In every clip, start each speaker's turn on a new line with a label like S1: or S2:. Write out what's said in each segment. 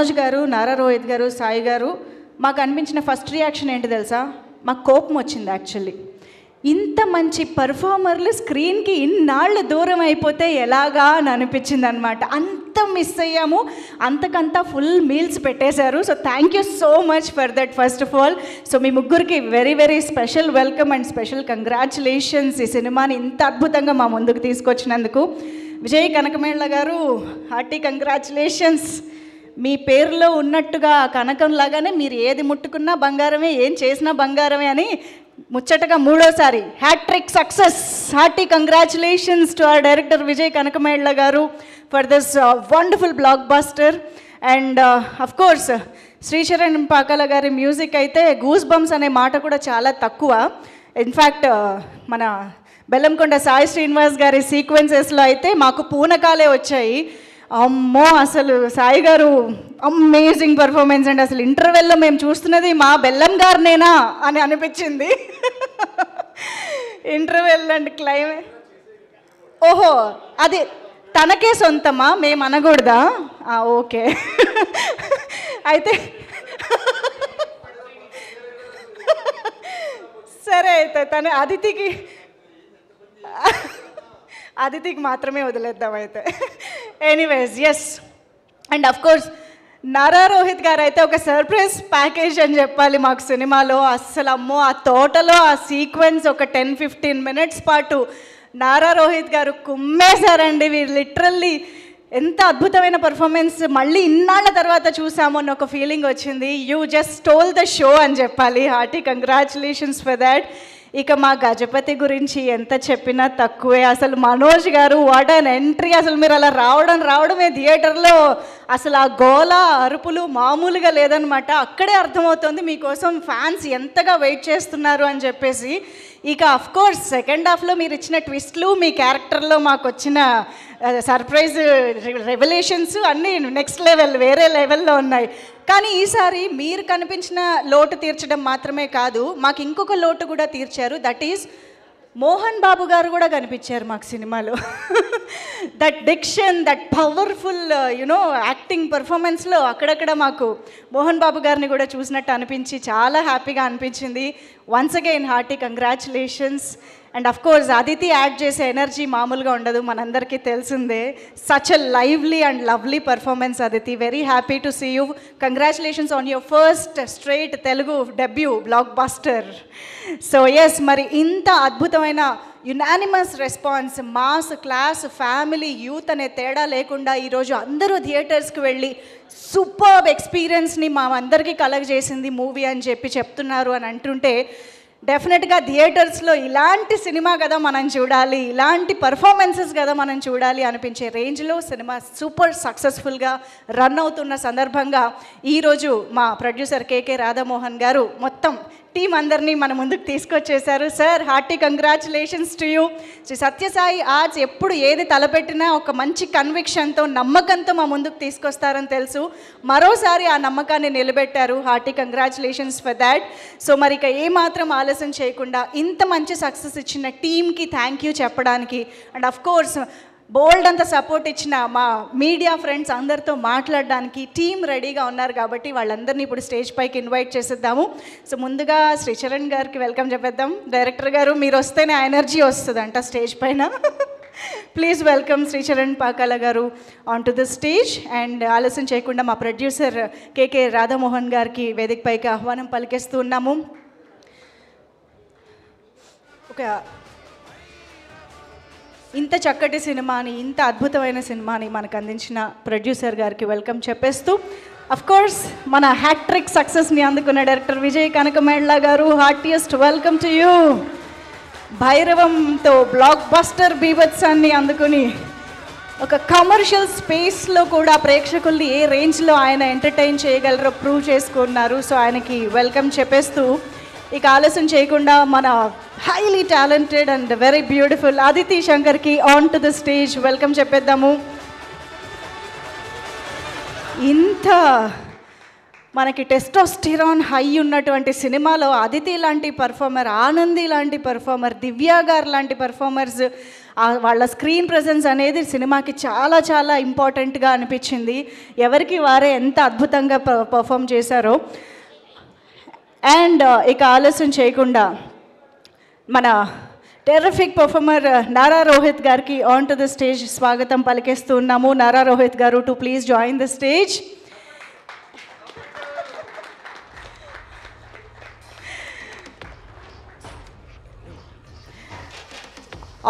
S1: మనోజ్ గారు, నారా రోహిత్ గారు, సాయి గారు, మాకు అనిపించిన ఫస్ట్ రియాక్షన్ ఏంటి తెలుసా? మాకు కోపం వచ్చింది యాక్చువల్లీ. ఇంత మంచి పర్ఫార్మర్లు స్క్రీన్కి ఇన్నాళ్ళు దూరం అయిపోతే ఎలాగా అని అనిపించింది అనమాట. అంత మిస్ అయ్యాము. అంతకంతా ఫుల్ మీల్స్ పెట్టేశారు. So thank you so much for that first of all. So మీ ముగ్గురికి very very special welcome and special congratulations ఈ సినిమాని ఇంత అద్భుతంగా మా ముందుకు తీసుకొచ్చినందుకు. విజయ్ కనకమేళ్ళ గారు, హార్టీ కంగ్రాచులేషన్స్. మీ పేరులో ఉన్నట్టుగా కనకంలాగానే మీరు ఏది ముట్టుకున్నా బంగారమే, ఏం చేసినా బంగారమే అని ముచ్చటగా మూడోసారి hat-trick success. Hearty congratulations to our director Vijay Kanakamella garu for this wonderful blockbuster. And of course Sricharan Pakala గారి మ్యూజిక్ అయితే గూస్ బంప్స్ అనే మాట కూడా చాలా తక్కువ. ఇన్ఫ్యాక్ట్ మన బెల్లంకొండ సాయి శ్రీనివాస్ గారి సీక్వెన్సెస్లో అయితే మాకు పూనకాలే వచ్చాయి. అమ్మో, అసలు సాయి గారు అమేజింగ్ పర్ఫార్మెన్స్ అండి. అసలు ఇంటర్వెల్లో మేము చూస్తున్నది మా బెల్లం గారినేనా అని అనిపించింది. ఇంటర్వెల్ అండ్ క్లైమే, ఓహో అది తనకే సొంతమా, మేము అనకూడదా? ఓకే. అయితే సరే, అయితే తను అదితికి మాత్రమే వదిలేద్దాం అయితే. Anyways, yes. And of course Nara Rohit garu అయితే ఒక సర్ప్రైజ్ ప్యాకేజ్ అని చెప్పాలి మాకు సినిమాలో. అస్సలు అమ్మో, ఆ తోటలో ఆ సీక్వెన్స్ ఒక 10-15 మినిట్స్ పాటు నారా రోహిత్ గారు కుమ్మేశారండి. వీరు లిటరల్లీ ఎంత అద్భుతమైన పర్ఫార్మెన్స్ మళ్ళీ ఇన్నాళ్ళ తర్వాత చూసాము అన్న ఒక ఫీలింగ్ వచ్చింది. You just stole the show అని చెప్పాలి. Hearty congratulations for that. ఇక మా గజపతి గురించి ఎంత చెప్పినా తక్కువే. అసలు మనోజ్ గారు వాట్ అన్ ఎంట్రీ. అసలు మీరు అలా రావడమే థియేటర్లో అసలు ఆ గోల అరుపులు మామూలుగా లేదనమాట. అక్కడే అర్థమవుతుంది మీకోసం ఫ్యాన్స్ ఎంతగా వెయిట్ చేస్తున్నారు అని చెప్పేసి. ఇక అఫ్కోర్స్ సెకండ్ హాఫ్లో మీరు ఇచ్చిన ట్విస్ట్లు, మీ క్యారెక్టర్లో మాకు వచ్చిన సర్ప్రైజ్ రెవల్యూషన్స్ అన్నీ నెక్స్ట్ లెవెల్, వేరే లెవెల్లో ఉన్నాయి. కానీ ఈసారి మీరు కనిపించిన లోటు తీర్చడం మాత్రమే కాదు, మాకు ఇంకొక లోటు కూడా తీర్చారు. దట్ ఈజ్ మోహన్ బాబు గారు కూడా కనిపించారు మాకు సినిమాలో. That diction, that powerful you know acting పర్ఫార్మెన్స్లో అక్కడక్కడ మాకు మోహన్ బాబు గారిని కూడా చూసినట్టు అనిపించి చాలా హ్యాపీగా అనిపించింది. Once again hearty congratulations. And of course Aditi add చేసే ఎనర్జీ మామూలుగా ఉండదు, మనందరికీ తెలిసిందే. Such a lively and lovely performance Aditi. Very happy to see you. Congratulations on your first straight Telugu debut blockbuster. So yes, మరి ఇంత అద్భుతమైన unanimous response, mass, class, family, youth అనే తేడా లేకుండా ఈరోజు అందరూ థియేటర్స్కి వెళ్ళి సూపర్బ్ ఎక్స్పీరియన్స్ని మా అందరికీ కలగజేసింది మూవీ అని చెప్తున్నారు అని అంటుంటే, డెఫినెట్గా థియేటర్స్లో ఇలాంటి సినిమా కదా మనం చూడాలి, ఇలాంటి పర్ఫార్మెన్సెస్ కదా మనం చూడాలి అనిపించే రేంజ్లో సినిమా సూపర్ సక్సెస్ఫుల్గా రన్ అవుతున్న సందర్భంగా ఈరోజు మా ప్రొడ్యూసర్ కేకే రాధామోహన్ గారు మొత్తం టీం అందరినీ మన ముందుకు తీసుకొచ్చేశారు. Sir, hearty congratulations to you. Sri Sathyasai Arts ఎప్పుడు ఏది తలపెట్టినా ఒక మంచి కన్విక్షన్తో, నమ్మకంతో మా ముందుకు తీసుకొస్తారని తెలుసు. మరోసారి ఆ నమ్మకాన్ని నిలబెట్టారు. Hearty congratulations for that. So మరి ఇక ఏమాత్రం ఆలస్యం చేయకుండా ఇంత మంచి సక్సెస్ ఇచ్చిన టీమ్కి థ్యాంక్ యూ చెప్పడానికి, అండ్ అఫ్ కోర్స్ బోల్డ్ అంత సపోర్ట్ ఇచ్చిన మా మీడియా ఫ్రెండ్స్ అందరితో మాట్లాడడానికి టీం రెడీగా ఉన్నారు. కాబట్టి వాళ్ళందరినీ ఇప్పుడు స్టేజ్ పైకి ఇన్వైట్ చేసేద్దాము. సో ముందుగా శ్రీచరణ్ గారికి వెల్కమ్ చెప్పేద్దాం. డైరెక్టర్ గారు, మీరు వస్తేనే ఆ ఎనర్జీ వస్తుందంట స్టేజ్ పైన. ప్లీజ్ వెల్కమ్ శ్రీచరణ్ పాకాల గారు on to the stage. And ఆలస్యం చేయకుండా మా ప్రొడ్యూసర్ కేకే రాధామోహన్ గారికి వేదిక పైకి ఆహ్వానం పలికేస్తూ ఉన్నాము. ఒక ఇంత చక్కటి సినిమాని, ఇంత అద్భుతమైన సినిమాని మనకు అందించిన ప్రొడ్యూసర్ గారికి వెల్కమ్ చెప్పేస్తూ, అఫ్కోర్స్ మన హ్యాట్రిక్ సక్సెస్ని అందుకున్న director Vijay Kanakamella garu, heartiest welcome to you. భైరవంతో బ్లాక్ బస్టర్ బీభత్సాన్ని అందుకుని ఒక కమర్షియల్ స్పేస్లో కూడా ప్రేక్షకుల్ని ఏ రేంజ్లో ఆయన ఎంటర్టైన్ చేయగలరో ప్రూవ్ చేసుకున్నారు. సో ఆయనకి వెల్కమ్ చెప్పేస్తూ, ఇక ఆలస్యం చేయకుండా మన highly talented and very beautiful Aditi శంకర్కి on to the stage welcome చెప్పేద్దాము. ఇంత మనకి టెస్టోస్టిరాన్ హై ఉన్నటువంటి సినిమాలో అదితి లాంటి పర్ఫార్మర్, ఆనంది లాంటి పర్ఫార్మర్, దివ్య గారు లాంటి పర్ఫార్మర్స్, వాళ్ళ స్క్రీన్ ప్రెజెన్స్ అనేది సినిమాకి చాలా చాలా ఇంపార్టెంట్గా అనిపించింది. ఎవరికి వారే ఎంత అద్భుతంగా పర్ఫామ్ చేశారో. అండ్ ఇక ఆలస్యం చేయకుండా మన టెర్రిఫిక్ పర్ఫార్మర్ నారా రోహిత్ గారికి ఆన్ టు ద స్టేజ్ స్వాగతం పలికేస్తూ ఉన్నాము. నారా రోహిత్ గారు to please join the stage.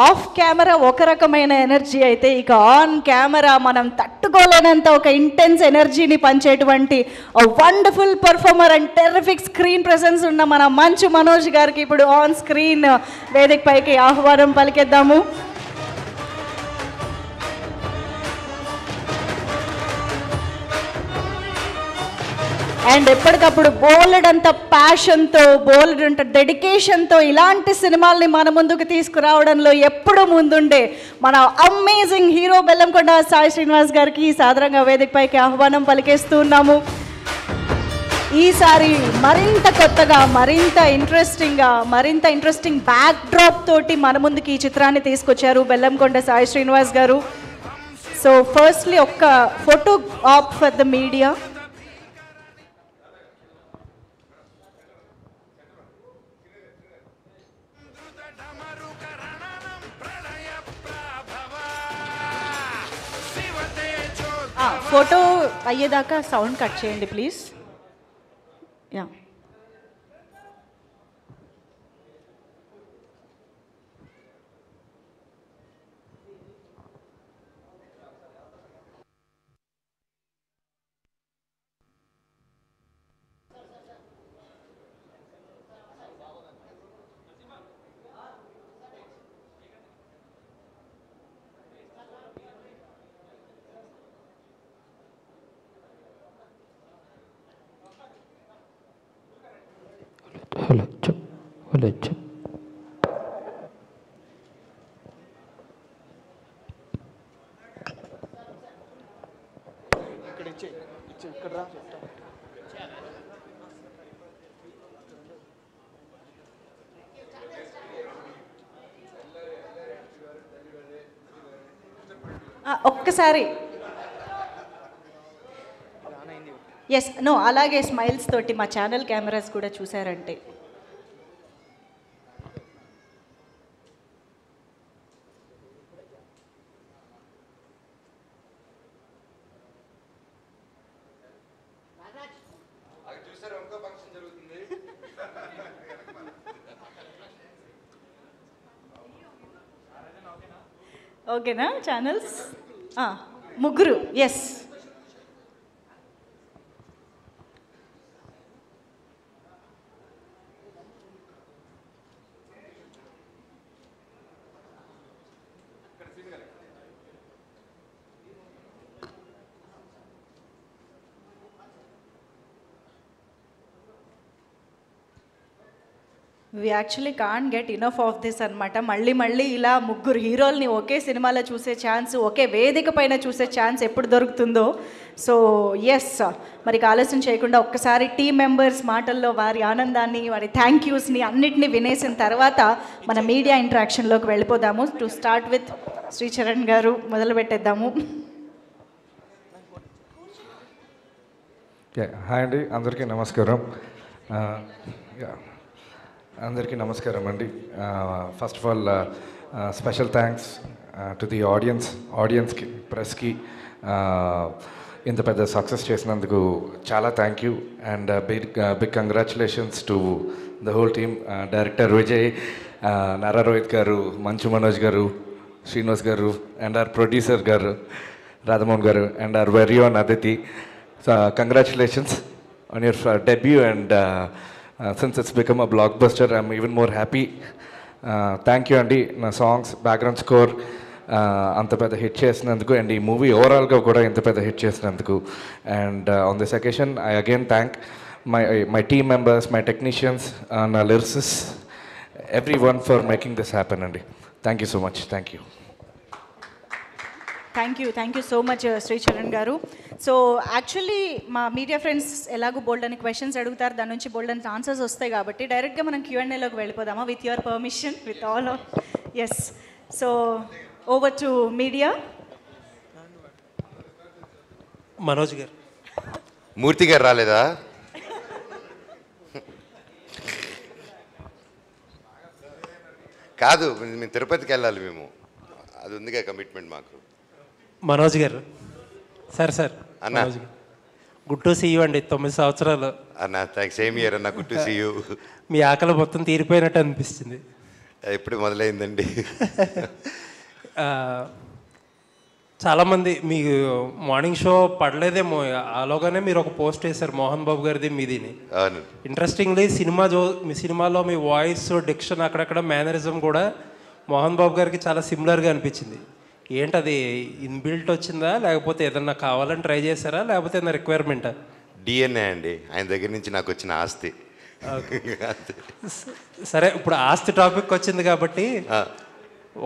S1: Of camera ఒక రకమైన ఎనర్జీ అయితే ఇక ఆన్ కెమెరా మనం తట్టుకోలేనంత ఒక ఇంటెన్స్ ఎనర్జీని పంచేటువంటి wonderful performer and terrific screen presence ఉన్న మన మంచు మనోజ్ గారికి ఇప్పుడు ఆన్ స్క్రీన్ వేదిక పైకి ఆహ్వానం పలికేద్దాము. అండ్ ఎప్పటికప్పుడు బోల్డ్ అంత ప్యాషన్తో బోల్డ్ అంత డెడికేషన్తో ఇలాంటి సినిమాల్ని మన ముందుకు తీసుకురావడంలో ఎప్పుడూ ముందుండే మన అమేజింగ్ హీరో బెల్లంకొండ సాయి శ్రీనివాస్ గారికి సాదరంగా వేదికపైకి ఆహ్వానం పలికేస్తూ ఉన్నాము. ఈసారి మరింత కొత్తగా మరింత ఇంట్రెస్టింగ్ బ్యాక్ డ్రాప్ తోటి మన ముందుకి ఈ చిత్రాన్ని తీసుకొచ్చారు బెల్లంకొండ సాయి శ్రీనివాస్ గారు. సో ఫస్ట్లీ ఒక్క photo op for the media. Photo అయ్యేదాకా సౌండ్ కట్ చేయండి ప్లీజ్. యా ఒక్కసారి ఎస్ నో అలాగే స్మైల్స్ తోటి మా ఛానల్ కెమెరాస్ కూడా చూసారంటే. ఓకేనా ఛానల్స్ ముగ్గురు yes. We actually can't get enough of this అనమాట. మళ్ళీ ఇలా ముగ్గురు హీరోల్ని ఒకే సినిమాలో చూసే ఛాన్స్, ఒకే వేదిక పైన చూసే ఛాన్స్ ఎప్పుడు దొరుకుతుందో. సో ఎస్, మరి ఆలస్యం చేయకుండా ఒక్కసారి టీమ్ మెంబర్స్ మాటల్లో వారి ఆనందాన్ని, వారి థ్యాంక్ యూస్ని అన్నిటినీ వినేసిన తర్వాత మన మీడియా ఇంటరాక్షన్లోకి వెళ్ళిపోదాము. టు స్టార్ట్ విత్ శ్రీచరణ్ గారు మొదలు పెట్టేద్దాము.
S2: హాయ్ అండి, అందరికీ నమస్కారం. అందరికీ నమస్కారం అండి. First of all special thanks to the ఆడియన్స్కి, ప్రెస్కి ఇంత పెద్ద సక్సెస్ చేసినందుకు చాలా thank you. And big congratulations to the whole team. Director Vijay, Nara Rohit garu, Manchu Manoj గారు, శ్రీనివాస్ గారు, and are producer garu Radhamohan garu, and our very own Aditi. Congratulations on your debut, and since it's become a blockbuster, I'm even more happy. Thank you Andy. Na songs, background score anta pedda hit chesinanduku, and ee movie overall ga kuda inta pedda hit chesinanduku. And on this occasion I again thank my team members, my technicians, na lyricists, everyone for making this happen Andy. Thank you so much. Thank you.
S1: Thank you so much Sricharan గారు. So actually మా media friends ఎలాగో బోల్డ్ అని questions అడుగుతారు, దాని నుంచి బోల్డ్ అని answers వస్తాయి కాబట్టి డైరెక్ట్గా మనం Q&Aలోకి వెళ్ళిపోదామా? With your permission, with all of us. So over to media.
S3: Manoj garu.
S4: Murthy గారు రాలేదా? కాదు, మేము తిరుపతికి వెళ్ళాలి, మేము అది ఉందిగా కమిట్మెంట్ మాకు.
S3: మనోజ్ గారు. సార్
S4: అన్నా.
S3: గుడ్ టు సీ యూ అండి. 9 సంవత్సరాలు
S4: అన్న, థ్యాంక్స్. సేమ్ ఇయర్ అన్న, గుడ్ టు సీ యూ.
S3: మీ ఆకలి మొత్తం తీరిపోయినట్టు అనిపిస్తుంది.
S4: ఎప్పుడు మొదలైందండి?
S3: చాలామంది మీకు మార్నింగ్ షో పడలేదేమో, ఆలోగానే మీరు ఒక పోస్ట్ వేశారు మోహన్ బాబు గారిది మీదిని.
S4: అవును.
S3: ఇంట్రెస్టింగ్లీ మీ సినిమాలో మీ వాయిస్, డిక్షన్, అక్కడక్కడ మేనరిజం కూడా మోహన్ బాబు గారికి చాలా సిమిలర్గా అనిపించింది. ఏంటది ఇన్బిల్ట్ వచ్చిందా, లేకపోతే ఏదన్నా కావాలని ట్రై చేశారా, లేకపోతే ఏదైనా రిక్వైర్మెంటా?
S4: డిఎన్ఏ అండి, ఆయన దగ్గర నుంచి నాకు వచ్చిన ఆస్తి.
S3: సరే, ఇప్పుడు ఆస్తి టాపిక్ వచ్చింది కాబట్టి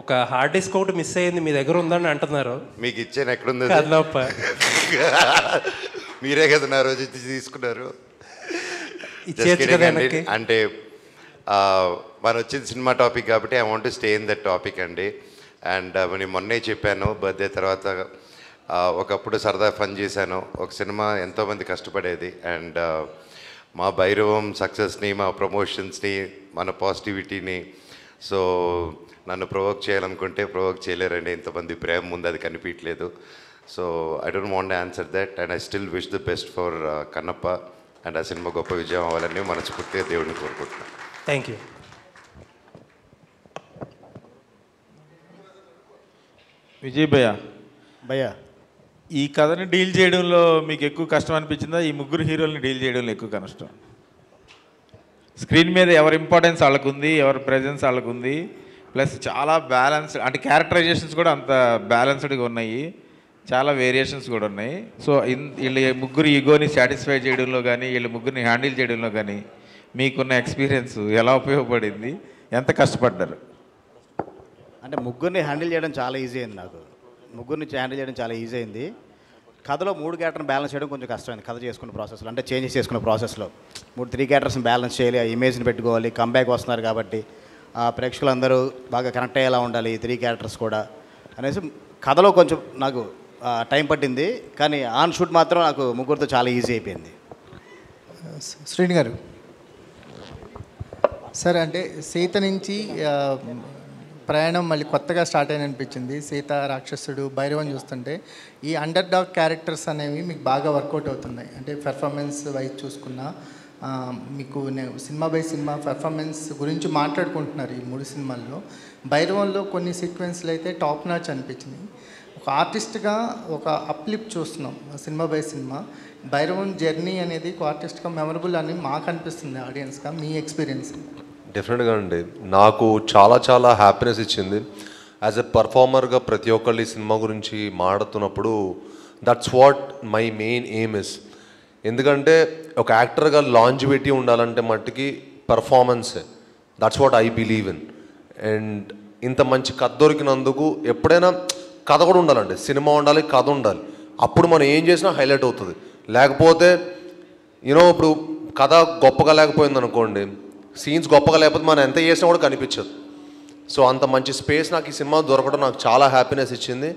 S3: ఒక హార్డ్ డిస్క్ ఒకటి మిస్ అయ్యింది, మీ దగ్గర ఉందని అంటున్నారు.
S4: మీకు ఇచ్చాను, ఎక్కడుంది? మీరే కదా నా రోజు తీసుకున్నారు. అంటే మనం వచ్చింది సినిమా టాపిక్ కాబట్టి I want to stay in that topic అండి. అండ్ నేను మొన్నే చెప్పాను, బర్త్డే తర్వాత ఒకప్పుడు సరదా ఫన్ చేశాను. ఒక సినిమా ఎంతోమంది కష్టపడేది, అండ్ మా భైరవం సక్సెస్ని, మా ప్రమోషన్స్ని, మన పాజిటివిటీని, సో నన్ను ప్రొవోక్ చేయాలనుకుంటే ప్రొవోక్ చేయలేరండి. ఇంతమంది ప్రేమ ముందు అది కనిపించలేదు. So I don't want answer that, and I still wish the best for Kannappa. And ఆ సినిమా గొప్ప విజయం అవ్వాలని మనస్ఫూర్తిగా దేవుడిని కోరుకుంటున్నాను.
S3: Thank you.
S5: విజయ్ భయ్య, ఈ కథని డీల్ చేయడంలో మీకు ఎక్కువ కష్టం అనిపించిందా, ఈ ముగ్గురు హీరోల్ని డీల్ చేయడంలో ఎక్కువ కష్టం? స్క్రీన్ మీద ఎవరి ఇంపార్టెన్స్ వాళ్ళకు ఉంది, ఎవరి ప్రెజెన్స్ వాళ్ళకు ఉంది, ప్లస్ చాలా బ్యాలెన్స్, అంటే క్యారెక్టరైజేషన్స్ కూడా అంత బ్యాలెన్స్డ్గా ఉన్నాయి, చాలా వేరియేషన్స్ కూడా ఉన్నాయి. సో వీళ్ళ ముగ్గురు ఈగోని సాటిస్ఫై చేయడంలో కానీ, వీళ్ళ ముగ్గురిని హ్యాండిల్ చేయడంలో కానీ మీకున్న ఎక్స్పీరియన్స్ ఎలా ఉపయోగపడింది, ఎంత కష్టపడ్డారు?
S6: అంటే ముగ్గురిని హ్యాండిల్ చేయడం చాలా ఈజీ అయింది. నాకు ముగ్గురిని హ్యాండిల్ చేయడం చాలా ఈజీ అయింది. కథలో 3 క్యారెక్టర్ని బ్యాలెన్స్ చేయడం కొంచెం కష్టమైంది. కథ చేసుకున్న ప్రాసెస్లో, అంటే చేంజెస్ చేసుకున్న ప్రాసెస్లో 3 క్యారెక్టర్స్ని బ్యాలెన్స్ చేయాలి, ఆ ఇమేజ్ని పెట్టుకోవాలి. కంబ్యాక్ వస్తున్నారు కాబట్టి ప్రేక్షకులందరూ బాగా కనెక్ట్ అయ్యేలా ఉండాలి, 3 క్యారెక్టర్స్ కూడా అనేసి కథలో కొంచెం నాకు టైం పట్టింది. కానీ ఆన్ షూట్ మాత్రం నాకు ముగ్గురితో చాలా ఈజీ అయిపోయింది.
S7: శ్రీని గారు, సార్ అంటే సీత నుంచి ప్రయాణం మళ్ళీ కొత్తగా స్టార్ట్ అయిన అనిపించింది. సీత, రాక్షసుడు, భైరవం చూస్తుంటే ఈ అండర్ డాగ్ క్యారెక్టర్స్ అనేవి మీకు బాగా వర్కౌట్ అవుతున్నాయి. అంటే పెర్ఫార్మెన్స్ వైజ్ చూసుకున్నా మీకు సినిమా బై సినిమా పెర్ఫార్మెన్స్ గురించి మాట్లాడుకుంటున్నారు ఈ 3 సినిమాల్లో. భైరవంలో కొన్ని సీక్వెన్స్లు అయితే టాప్ నాచ్ అనిపించినాయి. ఒక ఆర్టిస్ట్గా ఒక అప్లిఫ్ట్ చూస్తున్నాం cinema by cinema. Bhairavam journey అనేది ఒక ఆర్టిస్ట్గా మెమరబుల్ అని మాకు అనిపిస్తుంది ఆడియన్స్గా. మీ ఎక్స్పీరియన్స్?
S8: డెఫినెట్గా అండి, నాకు చాలా చాలా హ్యాపీనెస్ ఇచ్చింది. యాజ్ ఎ పర్ఫార్మర్గా ప్రతి ఒక్కళ్ళు ఈ సినిమా గురించి మాడుతున్నప్పుడు that's what my main aim is. ఎందుకంటే ఒక యాక్టర్గా లాంజివిటీ ఉండాలంటే మట్టికి పర్ఫార్మెన్సే. That's what I believe in. అండ్ ఇంత మంచి కథ దొరికినందుకు ఎప్పుడైనా కథ కూడా ఉండాలండి, సినిమా ఉండాలి, కథ ఉండాలి. అప్పుడు మనం ఏం చేసినా హైలైట్ అవుతుంది. లేకపోతే ఇప్పుడు కథ గొప్పగా లేకపోయింది అనుకోండి, సీన్స్ గొప్పగా లేకపోతే మనం ఎంత చేసినా కూడా కనిపించదు. సో అంత మంచి స్పేస్ నాకు ఈ సినిమా దొరకడం నాకు చాలా హ్యాపీనెస్ ఇచ్చింది.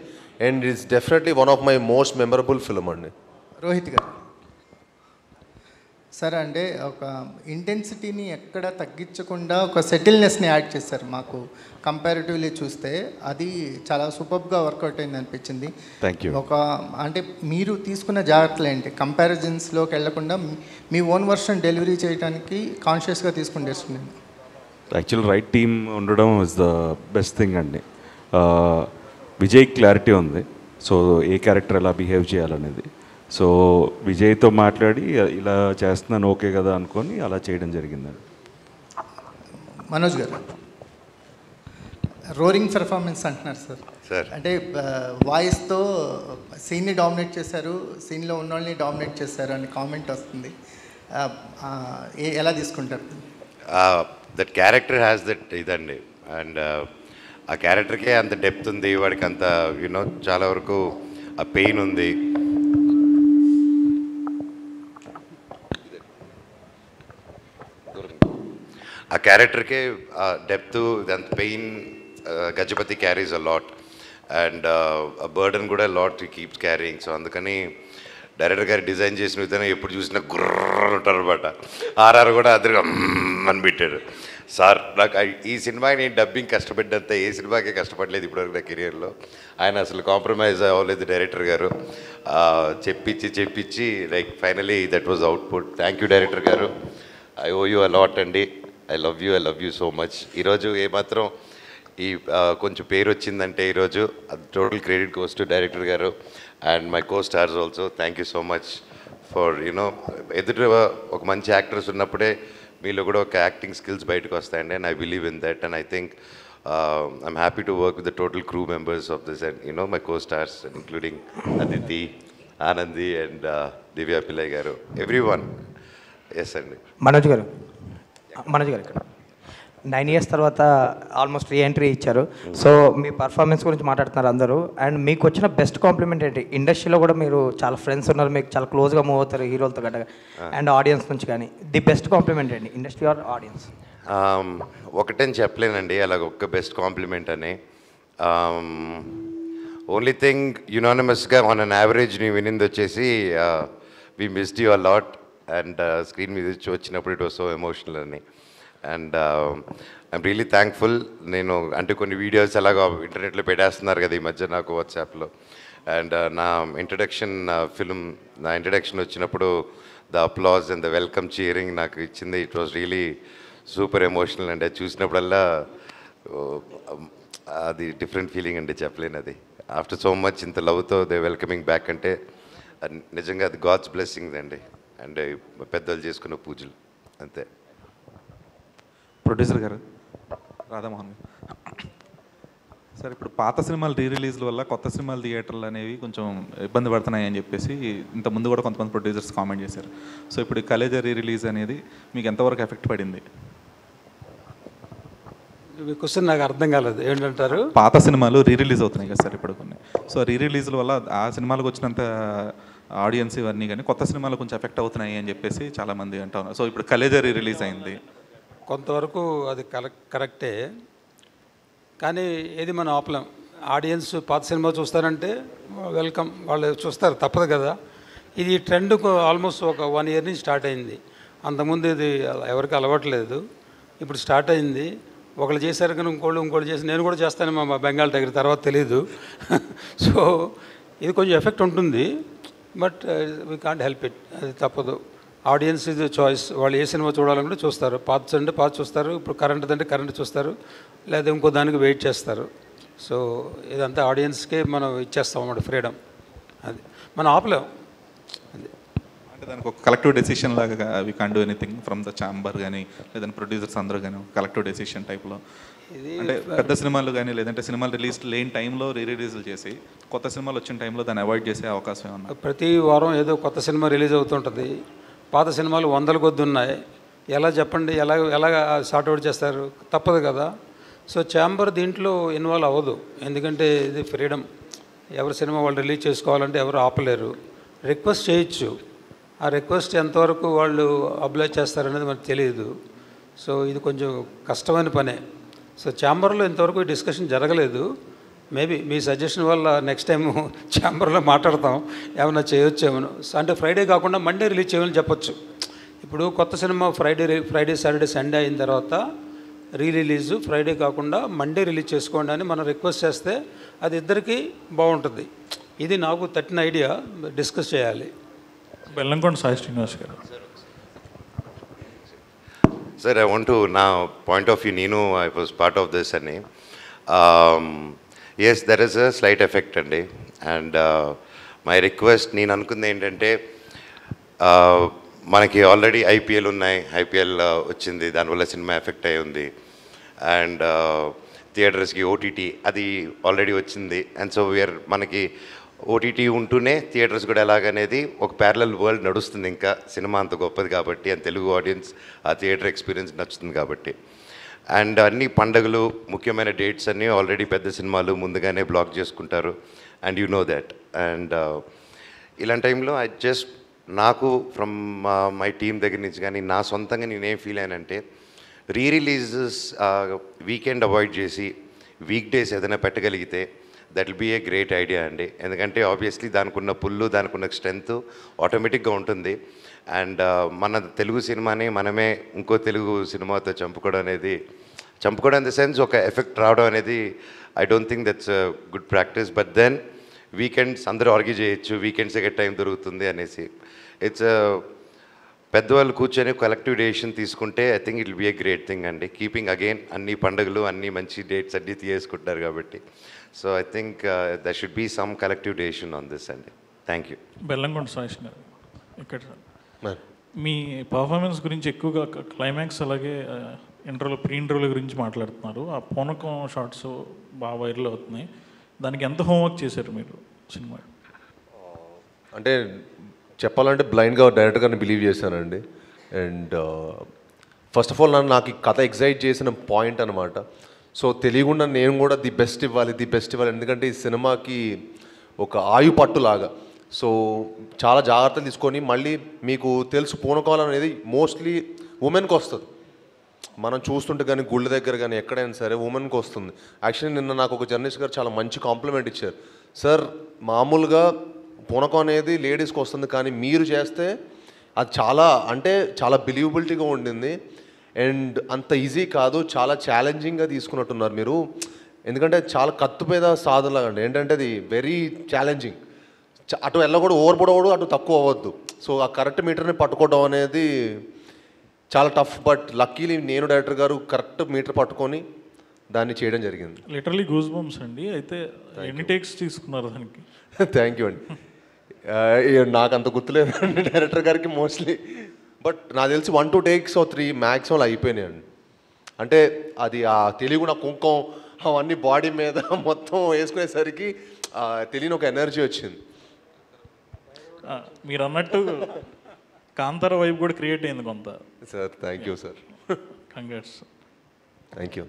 S8: And it's definitely one of my most memorable film అండి.
S7: రోహిత్ గారు, సార్ అంటే ఒక ఇంటెన్సిటీని ఎక్కడ తగ్గించకుండా ఒక సెటిల్నెస్ని యాడ్ చేశారు. మాకు కంపారిటివ్లీ చూస్తే అది చాలా సూపర్గా వర్కౌట్ అయింది అనిపించింది.
S5: Thank you.
S7: ఒక అంటే మీరు తీసుకున్న జాగ్రత్తలు ఏంటి, కంపారిజన్స్లోకి వెళ్లకుండా మీ ఓన్ వర్షన్ డెలివరీ చేయడానికి కాన్షియస్గా తీసుకుని చేస్తున్నాను?
S9: యాక్చువల్ రైట్ టీమ్ ఉండడం ఇస్ ద బెస్ట్ థింగ్ అండి. విజయ్ క్లారిటీ ఉంది, సో ఏ క్యారెక్టర్ ఎలా బిహేవ్ చేయాలనేది. సో విజయ్తో మాట్లాడి ఇలా చేస్తున్నాను ఓకే కదా అనుకొని అలా చేయడం జరిగిందండి.
S7: మనోజ్ గారు, రోరింగ్ పెర్ఫార్మెన్స్ అంటున్నారు సార్. అంటే వాయిస్తో సీన్ని డామినేట్ చేశారు, సీన్లో ఉన్న వాళ్ళని డామినేట్ చేశారు అని కామెంట్ వస్తుంది. ఎలా తీసుకుంటారు?
S4: దట్ క్యారెక్టర్ హ్యాస్ దట్ ఇదండి. అండ్ ఆ క్యారెక్టర్కే అంత డెప్త్ ఉంది, వాడికి అంత చాలా వరకు ఆ పెయిన్ ఉంది. ఆ క్యారెక్టర్కే డెప్త్, అంత pain Gajapathi carries a lot and burden కూడా లాట్ కీప్స్ క్యారింగ్. సో అందుకని డైరెక్టర్ గారు డిజైన్ చేసిన విధానం ఎప్పుడు చూసినా గుర్ర ఉంటారు అనమాట. ఆర్ఆర్ కూడా అద్దరు అని పెట్టాడు. సార్ నాకు ఈ సినిమాకి నేను డబ్బింగ్ కష్టపడ్డంత ఏ సినిమాకే కష్టపడలేదు ఇప్పటివరకు నా కెరియర్లో. ఆయన అసలు కాంప్రమైజ్ అవ్వలేదు డైరెక్టర్ గారు. చెప్పించి like finally that was output. Thank you director garu. I owe you a lot అండి. I love you so much. ఈరోజు ఏమాత్రం ఈ కొంచెం పేరు వచ్చిందంటే ఈరోజు అది total credit goes to director గారు and my co-stars also. Thank you so much for you know ఎదుట ఒక మంచి యాక్టర్స్ ఉన్నప్పుడే మీలో కూడా ఒక యాక్టింగ్ స్కిల్స్ బయటకు వస్తాయండి. And I believe in that and I think I'm happy to work with the total crew members of this and you know my co-stars including Aditi, Anandhi and Divya Pillai garu, every one. Yes అండి.
S10: మనోజ్ గారు ఇక్కడ 9 years తర్వాత almost reentry ఇచ్చారు. So మీ performance గురించి మాట్లాడుతున్నారు అందరూ. And మీకు వచ్చిన బెస్ట్ కాంప్లిమెంట్ ఏంటి? ఇండస్ట్రీలో కూడా మీరు చాలా ఫ్రెండ్స్ ఉన్నారు, మీకు చాలా క్లోజ్గా మూవ్ అవుతారు హీరోలతో గట్ట అండ్ ఆడియన్స్ నుంచి. కానీ ది బెస్ట్ కాంప్లిమెంట్ ఏంటి ఇండస్ట్రీ ఆర్ ఆడియన్స్?
S4: ఒకటని చెప్పలేనండి అలాగ ఒక్క బెస్ట్ కాంప్లిమెంట్ అని. ఓన్లీ థింగ్ యునానిమస్గా ఆన్ అన్ యావరేజ్ నీ వినింది వచ్చేసి we missed you a lot and screen మీద వచ్చినప్పుడు ఇట్ వాస్ సో ఎమోషనల్ అని. And I'm really thankful. నేను అంటే కొన్ని వీడియోస్ అలాగా ఇంటర్నెట్లో పెట్టేస్తున్నారు కదా ఈ మధ్య నాకు వాట్సాప్లో. అండ్ నా ఇంట్రడక్షన్ ఫిల్మ్ నా ఇంట్రడక్షన్ వచ్చినప్పుడు the applause and the welcome cheering నాకు ఇచ్చింది. It was really super emotional అండి. అది చూసినప్పుడల్లా అది డిఫరెంట్ ఫీలింగ్ అండి, చెప్పలేను అది. ఆఫ్టర్ సో మచ్ ఇంత లవ్తో దే వెల్కమింగ్ బ్యాక్ అంటే నిజంగా అది గాడ్స్ బ్లెస్సింగ్స్ అండి. అండ్ పెద్దలు చేసుకున్న పూజలు అంతే.
S11: ప్రొడ్యూసర్ గారు రాధామోహన్ సార్, ఇప్పుడు పాత సినిమాలు రిలీజ్ల వల్ల కొత్త సినిమాలు థియేటర్లు అనేవి కొంచెం ఇబ్బంది పడుతున్నాయి అని చెప్పేసి ఇంతకుముందు కూడా కొంతమంది ప్రొడ్యూసర్స్ కామెంట్ చేశారు. సో ఇప్పుడు కలేజా రిలీజ్ అనేది మీకు ఎంతవరకు ఎఫెక్ట్ పడింది?
S12: క్వశ్చన్ నాకు అర్థం కాలేదు, ఏంటంటారు?
S11: పాత సినిమాలు రిలీజ్ అవుతున్నాయి కదా సార్ ఇప్పుడు కొన్ని. సో రిలీజ్ల వల్ల ఆ సినిమాలకు వచ్చినంత ఆడియన్స్ ఇవన్నీ కానీ కొత్త సినిమాలు కొంచెం ఎఫెక్ట్ అవుతున్నాయి అని చెప్పేసి చాలామంది అంటా ఉన్నారు. సో ఇప్పుడు కలేజా రిలీజ్ అయింది,
S12: కొంతవరకు అది కరెక్టే, కానీ ఏది మనం ఆపలేం. ఆడియన్స్ పాత సినిమా చూస్తారంటే వెల్కమ్, వాళ్ళు చూస్తారు, తప్పదు కదా. ఇది ట్రెండ్ ఆల్మోస్ట్ ఒక 1 year నుంచి స్టార్ట్ అయింది. అంతకుముందు ఇది ఎవరికి అలవాట్లేదు, ఇప్పుడు స్టార్ట్ అయింది. ఒకళ్ళు చేశారు కానీ ఇంకోళ్ళు చేసి నేను కూడా చేస్తాను మా బెంగాల్ దగ్గర, తర్వాత తెలీదు. సో ఇది కొంచెం ఎఫెక్ట్ ఉంటుంది, but we can't help it, అది తప్పదు. ఆడియన్స్ ఇది చాయిస్, వాళ్ళు ఏ సినిమా చూడాలంటే చూస్తారు. పాత అంటే పాత చూస్తారు, ఇప్పుడు కరెంట్ అంటే కరెంట్ చూస్తారు, లేదా ఇంకో దానికి వెయిట్ చేస్తారు. సో ఇదంతా ఆడియన్స్కే మనం ఇచ్చేస్తాం అన్నమాట ఫ్రీడమ్, అది మనం ఆపలేం. అది
S11: అంటే దానికి ఒక కలెక్టివ్ డెసిషన్ లాగా we can't do anything from the chamber కానీ లేదంటే ప్రొడ్యూసర్స్ అందరూ కానీ కలెక్టివ్ డెసిషన్ టైప్లో. అంటే పెద్ద సినిమాలు కానీ లేదంటే సినిమాలు రిలీజ్ లేని టైంలో రిలీజ్లు చేసి కొత్త సినిమాలు వచ్చిన టైంలో దాన్ని అవాయిడ్ చేసే అవకాశం ఏమన్నా?
S12: ప్రతి వారం ఏదో కొత్త సినిమా రిలీజ్ అవుతుంటుంది, పాత సినిమాలు 100 కొద్ది ఉన్నాయి. ఎలా చెప్పండి, ఎలా సార్ట్అవుట్ చేస్తారు? తప్పదు కదా. సో ఛాంబర్ దీంట్లో ఇన్వాల్వ్ అవ్వదు, ఎందుకంటే ఇది ఫ్రీడమ్. ఎవరి సినిమా వాళ్ళు రిలీజ్ చేసుకోవాలంటే ఎవరు ఆపలేరు. రిక్వెస్ట్ చేయొచ్చు, ఆ రిక్వెస్ట్ ఎంతవరకు వాళ్ళు అబ్లైజ్ చేస్తారనేది మనకు తెలియదు. సో ఇది కొంచెం కష్టమైన పనే. సో ఛాంబర్లో ఇంతవరకు డిస్కషన్ జరగలేదు. మేబీ మీ సజెషన్ వల్ల నెక్స్ట్ టైం ఛాంబర్లో మాట్లాడతాం, ఏమైనా చేయొచ్చేమో. అంటే ఫ్రైడే కాకుండా మండే రిలీజ్ చేయమని చెప్పొచ్చు. ఇప్పుడు కొత్త సినిమా ఫ్రైడే సాటర్డే సండే అయిన తర్వాత రిలీజ్ ఫ్రైడే కాకుండా మండే రిలీజ్ చేసుకోండి అని మనం రిక్వెస్ట్ చేస్తే అది ఇద్దరికీ బాగుంటుంది. ఇది నాకు తట్టిన ఐడియా, డిస్కస్ చేయాలి.
S11: Bellamkonda Sai Srinivas garu.
S4: Sir, I want to నా పాయింట్ ఆఫ్ వ్యూ, నేను I was part of this అని. Yes, there is a slight effect అండి. అండ్ మై రిక్వెస్ట్, నేను అనుకుంది ఏంటంటే మనకి ఆల్రెడీ ఐపీఎల్ ఉన్నాయి, ఐపీఎల్ వచ్చింది, దానివల్ల సినిమా ఎఫెక్ట్ అయి ఉంది. అండ్ థియేటర్స్కి ఓటీటీ అది ఆల్రెడీ వచ్చింది. అండ్ సో మనకి ఓటీటీ ఉంటూనే థియేటర్స్ కూడా ఎలాగనేది ఒక ప్యారలల్ వరల్డ్ నడుస్తుంది. ఇంకా సినిమా అంత గొప్పది కాబట్టి, అండ్ తెలుగు ఆడియన్స్ ఆ థియేటర్ ఎక్స్పీరియన్స్ నచ్చుతుంది కాబట్టి. అండ్ అన్ని పండుగలు, ముఖ్యమైన డేట్స్ అన్నీ ఆల్రెడీ పెద్ద సినిమాలు ముందుగానే బ్లాక్ చేసుకుంటారు, and you know that. And ఇలాంటి టైంలో నాకు ఫ్రమ్ మై టీమ్ దగ్గర నుంచి కానీ నా సొంతంగా నేనేం ఫీల్ అయ్యానంటే, రిలీజెస్ వీకెండ్ అవాయిడ్ చేసి వీక్ డేస్ ఏదైనా పెట్టగలిగితే that will be a great idea అండి. ఎందుకంటే ఆబ్వియస్లీ దానికి ఉన్న పుల్లు, దానికి ఉన్న స్ట్రెంత్ ఆటోమేటిక్గా ఉంటుంది. అండ్ మన తెలుగు సినిమాని మనమే ఇంకో తెలుగు సినిమాతో చంపుకోవడం ఇన్ ద సెన్స్ ఒక ఎఫెక్ట్ రావడం అనేది I don't think that's good practice. But then weekends అందరూ ఆర్గ్యూ చేయొచ్చు, వీకెండ్స్కి టైం దొరుకుతుంది అనేసి. ఇట్స్ పెద్దవాళ్ళు కూర్చొని కలెక్టివ్ డెసిషన్ తీసుకుంటే I think it will be a great thing అండి. కీపింగ్ అగైన్ అన్ని పండుగలు, అన్ని మంచి డేట్స్ అన్నీ తీసుకుంటారు కాబట్టి. So I think there should be some collective decision on this అండి. Thank you.
S13: బెల్లంకొండ సాయిష్ గారు, ఇక్కడ మీ పర్ఫార్మెన్స్ గురించి ఎక్కువగా క్లైమాక్స్ అలాగే ప్రీ ఇంటర్వ్యూల గురించి మాట్లాడుతున్నారు. ఆ పూనకం షార్ట్స్ బాగా వైరల్ అవుతున్నాయి. దానికి ఎంత హోంవర్క్ చేశారు మీరు సినిమా?
S8: అంటే చెప్పాలంటే బ్లైండ్గా డైరెక్టర్ గారిని బిలీవ్ చేశానండి. అండ్ ఫస్ట్ ఆఫ్ ఆల్ నాకు ఈ కథ ఎగ్జైట్ చేసిన పాయింట్ అనమాట. సో తెలియకుండా నేను కూడా ది బెస్ట్ ఇవ్వాలి. ఎందుకంటే ఈ సినిమాకి ఒక ఆయు పట్టులాగా. సో చాలా జాగ్రత్తలు తీసుకొని, మళ్ళీ మీకు తెలుసు పూనకాలం అనేది మోస్ట్లీ ఉమెన్కి వస్తుంది. మనం చూస్తుంటే కానీ గుళ్ళ దగ్గర కానీ ఎక్కడైనా సరే ఉమెన్కి వస్తుంది. యాక్చువల్లీ నిన్న నాకు ఒక జర్నలిస్ట్ గారు చాలా మంచి కాంప్లిమెంట్ ఇచ్చారు. సార్, మామూలుగా పూనకం అనేది లేడీస్కి వస్తుంది, కానీ మీరు చేస్తే అది చాలా బిలీవబిలిటీగా ఉండింది. అండ్ అంత ఈజీ కాదు, చాలా ఛాలెంజింగ్గా తీసుకున్నట్టున్నారు మీరు. ఎందుకంటే చాలా కత్తుపేద సాధనలాగా అండి. ఏంటంటే అది వెరీ ఛాలెంజింగ్. అటు వెళ్ళకూడదు, ఓవర్పడకూడదు, అటు తక్కువ అవ్వద్దు. సో ఆ కరెక్ట్ మీటర్ని పట్టుకోవడం అనేది చాలా టఫ్. బట్ లక్కీలీ నేను డైరెక్టర్ గారు కరెక్ట్ మీటర్ పట్టుకొని దాన్ని చేయడం జరిగింది.
S13: లిటరలీ గూస్ బంప్స్ అండి. అయితే ఎన్ని టేక్స్ తీసుకున్నారు దానికి?
S8: థ్యాంక్ యూ అండి. నాకు అంత గుర్తులేదండి డైరెక్టర్ గారికి మోస్ట్లీ. బట్ నాకు తెలిసి 1-2 takes 3 మ్యాక్సిమం అయిపోయినాయండి. అంటే అది ఆ తెలియకుండా కుంకం అవన్నీ బాడీ మీద మొత్తం వేసుకునేసరికి తెలియని ఒక ఎనర్జీ వచ్చింది.
S13: మీరు అన్నట్టు కాంతార వైపు కూడా క్రియేట్ అయింది కొంత.
S8: Sir thank you sir.
S13: Congrats.
S8: Thank you.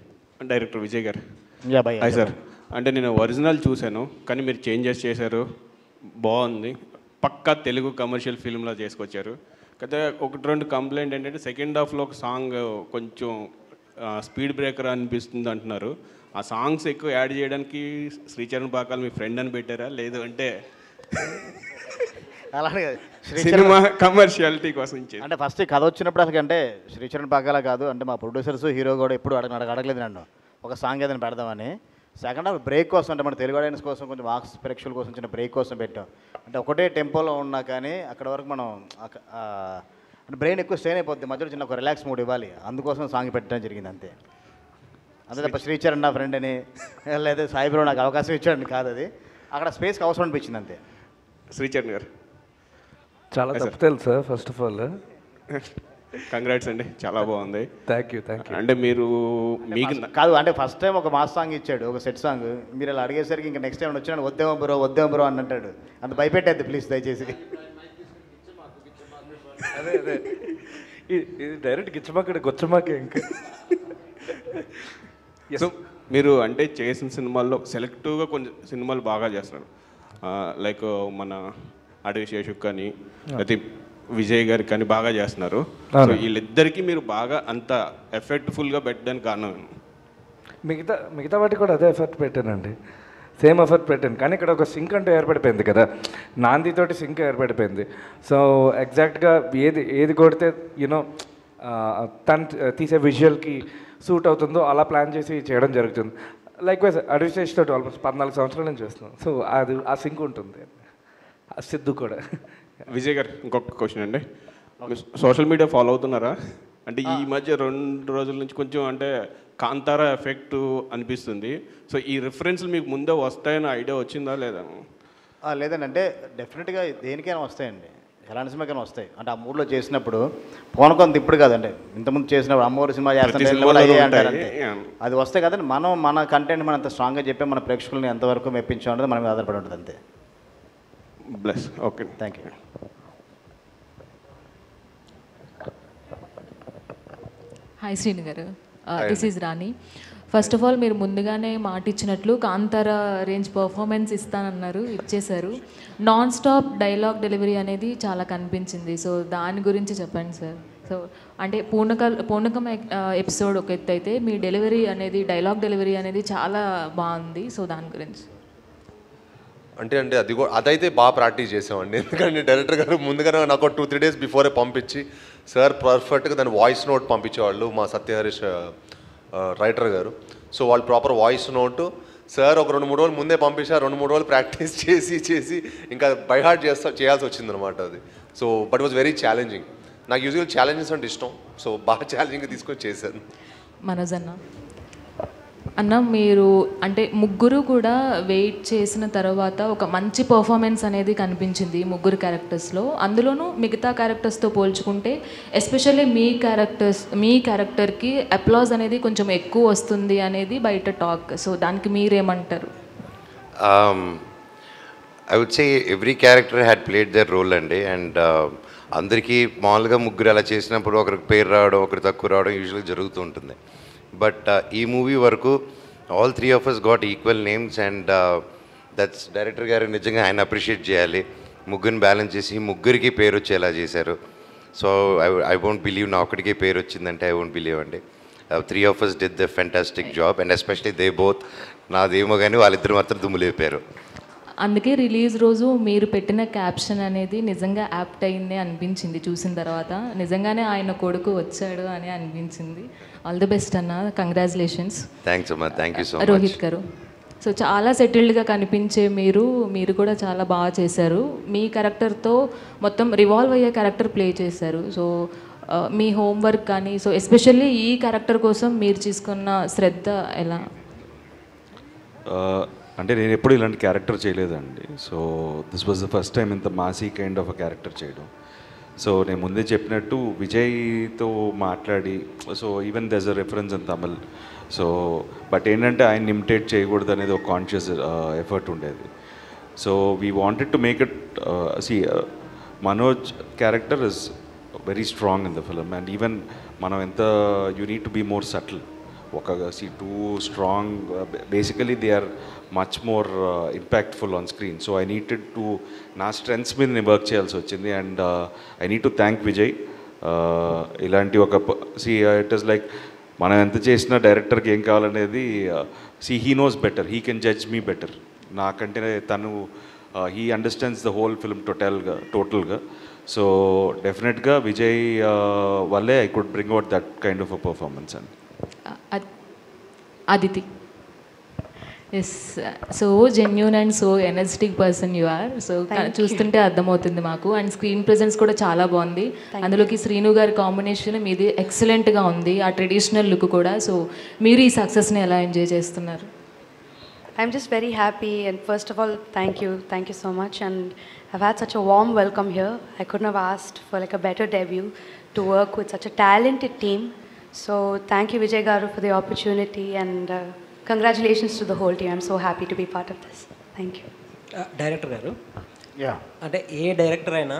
S14: Director Vijay garu. Hi sir. అంటే నేను ఒరిజినల్ చూశాను, కానీ మీరు చేంజెస్ చేశారు, బాగుంది. పక్కా తెలుగు కమర్షియల్ ఫిల్మ్లో చేసుకొచ్చారు. అయితే 1-2 కంప్లైంట్ ఏంటంటే సెకండ్ హాఫ్లో ఒక సాంగ్ కొంచెం స్పీడ్ బ్రేకర్ అనిపిస్తుంది అంటున్నారు. ఆ సాంగ్స్ ఎక్కువ యాడ్ చేయడానికి శ్రీచరణ్ పాకాల మీ ఫ్రెండ్ అని పెట్టారా, లేదు అంటే
S6: అలానే
S14: సినిమా కమర్షియాలిటీ కోసం ఇచ్చారు?
S6: అంటే ఫస్ట్ కథ వచ్చినప్పుడు అసలు అంటే శ్రీచరణ్ పాకాల కాదు, అంటే మా ప్రొడ్యూసర్స్ హీరో కూడా ఎప్పుడు అడగలేదు నన్ను ఒక సాంగ్ ఏదైనా పెడదామని. సెకండ్ హాఫ్ బ్రేక్ కోసం, అంటే మన తెలుగు ఆడియన్స్ కోసం, కొంచెం మార్క్స్ ప్రేక్షకుల కోసం చిన్న బ్రేక్ కోసం పెట్టాం. అంటే ఒకటే టెంపోలో ఉన్నా కానీ అక్కడ వరకు మనం అంటే బ్రెయిన్ ఎక్కువ స్ట్రెయిన్ అయిపోద్ది, మధ్యలో చిన్న ఒక రిలాక్స్ మూడ్ ఇవ్వాలి, అందుకోసం సాంగ్ పెట్టడం జరిగింది అంతే. అంతే తప్ప శ్రీచరణ్ నా ఫ్రెండ్ అని లేదా సాయిబ్రో నాకు అవకాశం ఇచ్చాడని కాదు, అది అక్కడ స్పేస్కి అవసరం అనిపించింది అంతే.
S14: శ్రీచరణ్ గారు
S2: చాలా తప్పుతారు sir. First of all
S14: congrats అండి, చాలా బాగుంది.
S2: Thank you.
S14: అంటే మీరు మీకు
S6: కాదు, అంటే ఫస్ట్ టైం ఒక మాస్ సాంగ్ ఇచ్చాడు, ఒక సెట్ సాంగ్. మీరు ఇలా అడిగేసరికి ఇంకా నెక్స్ట్ టైం వచ్చినా వద్దేమో బ్రో అని అంటాడు. అంత భయపెట్టేది ప్లీజ్ దయచేసి.
S2: అదే ఇది డైరెక్ట్ గిచ్చమాక గొచ్చమాకే ఇంకా.
S14: సో మీరు అంటే చేసిన సినిమాల్లో సెలెక్టివ్గా కొన్ని సినిమాలు బాగా చేస్తున్నారు, లైక్ మన అడవి శేషు కానీ అయితే విజయ్ గారికి కానీ బాగా చేస్తున్నారు. సో వీళ్ళిద్దరికీ మీరు బాగా అంత ఎఫెక్ట్ఫుల్గా పెట్టడానికి కారణం?
S2: మిగతా వాటికి కూడా అదే ఎఫర్ట్ పెట్టానండి, సేమ్ ఎఫర్ట్ పెట్టాను. కానీ ఇక్కడ ఒక సింక్ అంటూ ఏర్పడిపోయింది కదా, నాందితోటి సింక్ ఏర్పడిపోయింది. సో ఎగ్జాక్ట్గా ఏది కొడితే యూనో తను తీసే విజువల్కి సూట్ అవుతుందో అలా ప్లాన్ చేసి చేయడం జరుగుతుంది. లైక్ వైజ్ అడవి శేష్ తోటి ఆల్మోస్ట్ 14 సంవత్సరాల నుంచి చేస్తున్నాం. సో అది ఆ సింక్ ఉంటుంది. సిద్ధు కూడా.
S14: విజయ్ గారు ఇంకొక క్వశ్చన్ అండి, సోషల్ మీడియా ఫాలో అవుతున్నారా? అంటే ఈ మధ్య 2 రోజుల నుంచి కొంచెం అంటే కాంతారా ఎఫెక్ట్ అనిపిస్తుంది. సో ఈ రిఫరెన్స్లు మీకు ముందే వస్తాయని ఐడియా వచ్చిందా లేదా?
S6: లేదండి, అంటే డెఫినెట్గా దేనికైనా వస్తాయండి, ఎలాంటి సినిమాకైనా వస్తాయి. అంటే ఆ మూడ్లో చేసినప్పుడు పోనకొంత ఇప్పుడు కాదండి, ఇంతకుముందు చేసినప్పుడు అమ్మవారి సినిమా చేస్తుంటే అది వస్తాయి కదండి. మనం మన కంటెంట్ మనం అంత స్ట్రాంగ్గా చెప్పి మన ప్రేక్షకులను ఎంతవరకు మెప్పించామన్నది మన మీద ఆధారపడి ఉంటుంది అంతే.
S14: Bless. Okay,
S6: thank you.
S15: Hi Srinu garu, this is Rani. First of all మీరు ముందుగానే మాట ఇచ్చినట్లు కాంతారా రేంజ్ పర్ఫార్మెన్స్ ఇస్తానన్నారు, ఇచ్చేశారు. నాన్ స్టాప్ డైలాగ్ డెలివరీ అనేది చాలా కనిపించింది. సో దాని గురించి చెప్పండి సార్. సో అంటే పూనకం ఎపిసోడ్ ఒక ఎత్తు అయితే మీ డెలివరీ అనేది డైలాగ్ డెలివరీ అనేది చాలా బాగుంది. సో దాని గురించి
S8: అంటే అదైతే బాగా ప్రాక్టీస్ చేసామండి. ఎందుకంటే డైరెక్టర్ గారు ముందుగానే నాకు 2-3 days బిఫోరే పంపించి సార్ పర్ఫెక్ట్గా దాని వాయిస్ నోట్ పంపించేవాళ్ళు మా సత్యహరీష్ రైటర్ గారు. సో వాళ్ళు ప్రాపర్ వాయిస్ నోటు సార్ ఒక 2-3 రోజులు ముందే పంపించారు. 2-3 రోజులు ప్రాక్టీస్ చేసి ఇంకా బై హార్ట్ చేయాల్సి వచ్చిందనమాట అది. So but was very challenging. నాకు యూజువల్ ఛాలెంజెస్ అంటే ఇష్టం. సో బాగా ఛాలెంజింగ్గా తీసుకొని చేశాను.
S15: మనోజ్ అన్న మీరు అంటే ముగ్గురు కూడా వెయిట్ చేసిన తర్వాత ఒక మంచి పర్ఫార్మెన్స్ అనేది కనిపించింది ముగ్గురు క్యారెక్టర్స్లో. అందులోనూ మిగతా క్యారెక్టర్స్తో పోల్చుకుంటే ఎస్పెషల్లీ మీ క్యారెక్టర్కి అప్లాజ్ అనేది కొంచెం ఎక్కువ వస్తుంది అనేది బయట టాక్. సో దానికి మీరేమంటారు?
S4: I would say every character had played their role అండి. అండ్ అందరికీ మామూలుగా ముగ్గురు అలా చేసినప్పుడు ఒకరికి పేరు రావడం ఒకరికి తక్కువ రావడం యూజువల్గా జరుగుతూ ఉంటుంది. బట్ ఈ మూవీ వరకు all 3 of us got equal names. And that's director గారు నిజంగా ఆయన అప్రిషియేట్ చేయాలి. ముగ్గురిని బ్యాలెన్స్ చేసి ముగ్గురికి పేరు వచ్చేలా చేశారు. సో ఐ వోంట్ బిలీవ్ నా ఒక్కడికే పేరు వచ్చిందంటే ఐ వోంట్ బిలీవ్ అండి. 3 of us did the fantastic job. And especially they both నాదేమో కానీ వాళ్ళిద్దరు మాత్రం దుమ్ములేపారు.
S15: అందుకే రిలీజ్ రోజు మీరు పెట్టిన క్యాప్షన్ అనేది నిజంగా యాప్ట్ అయిందే అనిపించింది చూసిన తర్వాత. నిజంగానే ఆయన కొడుకు వచ్చాడు అని అనిపించింది. ఆల్ ది బెస్ట్ అన్న, కంగ్రాచులేషన్స్.
S4: థ్యాంక్స్ అమ్మా, thank you so much.
S15: Rohit గారు, సో చాలా సెటిల్డ్గా కనిపించే మీరు కూడా చాలా బాగా చేశారు. మీ క్యారెక్టర్తో మొత్తం రివాల్వ్ అయ్యే క్యారెక్టర్ ప్లే చేశారు. సో మీ హోంవర్క్ కానీ సో ఎస్పెషల్లీ ఈ క్యారెక్టర్ కోసం మీరు తీసుకున్న శ్రద్ధ ఎలా?
S9: అంటే నేను ఎప్పుడు ఇలాంటి క్యారెక్టర్ చేయలేదండి. So this was the first time ఇంత massy kind of a character చేయడం. సో నేను ముందే చెప్పినట్టు విజయ్తో మాట్లాడి so even this a reference in Tamil. So but ఏంటంటే ఆయన ఇమిటేట్ చేయకూడదు అనేది ఒక కాన్షియస్ ఎఫర్ట్ ఉండేది. So we wanted to make it Manoj character is very strong in the film. And even మనం ఎంత you need to be more subtle. Too strong basically they are much more impactful on screen. So I needed to నా strengths మీద నేను work చేయాల్సి వచ్చింది. And I need to thank Vijay. ఇలాంటి ఒక it is like మనం ఎంత చేసినా డైరెక్టర్కి ఏం కావాలనేది he knows better, he can judge me better. నాకంటే తను he understands the whole film టోటల్గా. సో డెఫినెట్గా విజయ్ వల్లే I could bring out that kind of a performance అండి.
S15: Aditi, yes, so genuine and so energetic person you are. So చూస్తుంటే అర్థమవుతుంది మాకు. And screen presence కూడా చాలా బాగుంది. అందులోకి శ్రీను గారి కాంబినేషన్ మీది ఎక్సలెంట్గా ఉంది, ఆ ట్రెడిషనల్ లుక్ కూడా. సో మీరు ఈ సక్సెస్ని ఎలా ఎంజాయ్ చేస్తున్నారు?
S16: I'm just very happy, and first of all, thank you so much. And I've had such a warm welcome here. I couldn't have asked for like a better debut to work with such a talented team. So thank you Vijay Garu for the opportunity, and congratulations to the whole team. I'm so happy to be part of this. Thank you.
S10: Director గారు,
S17: అంటే ఏ director అయినా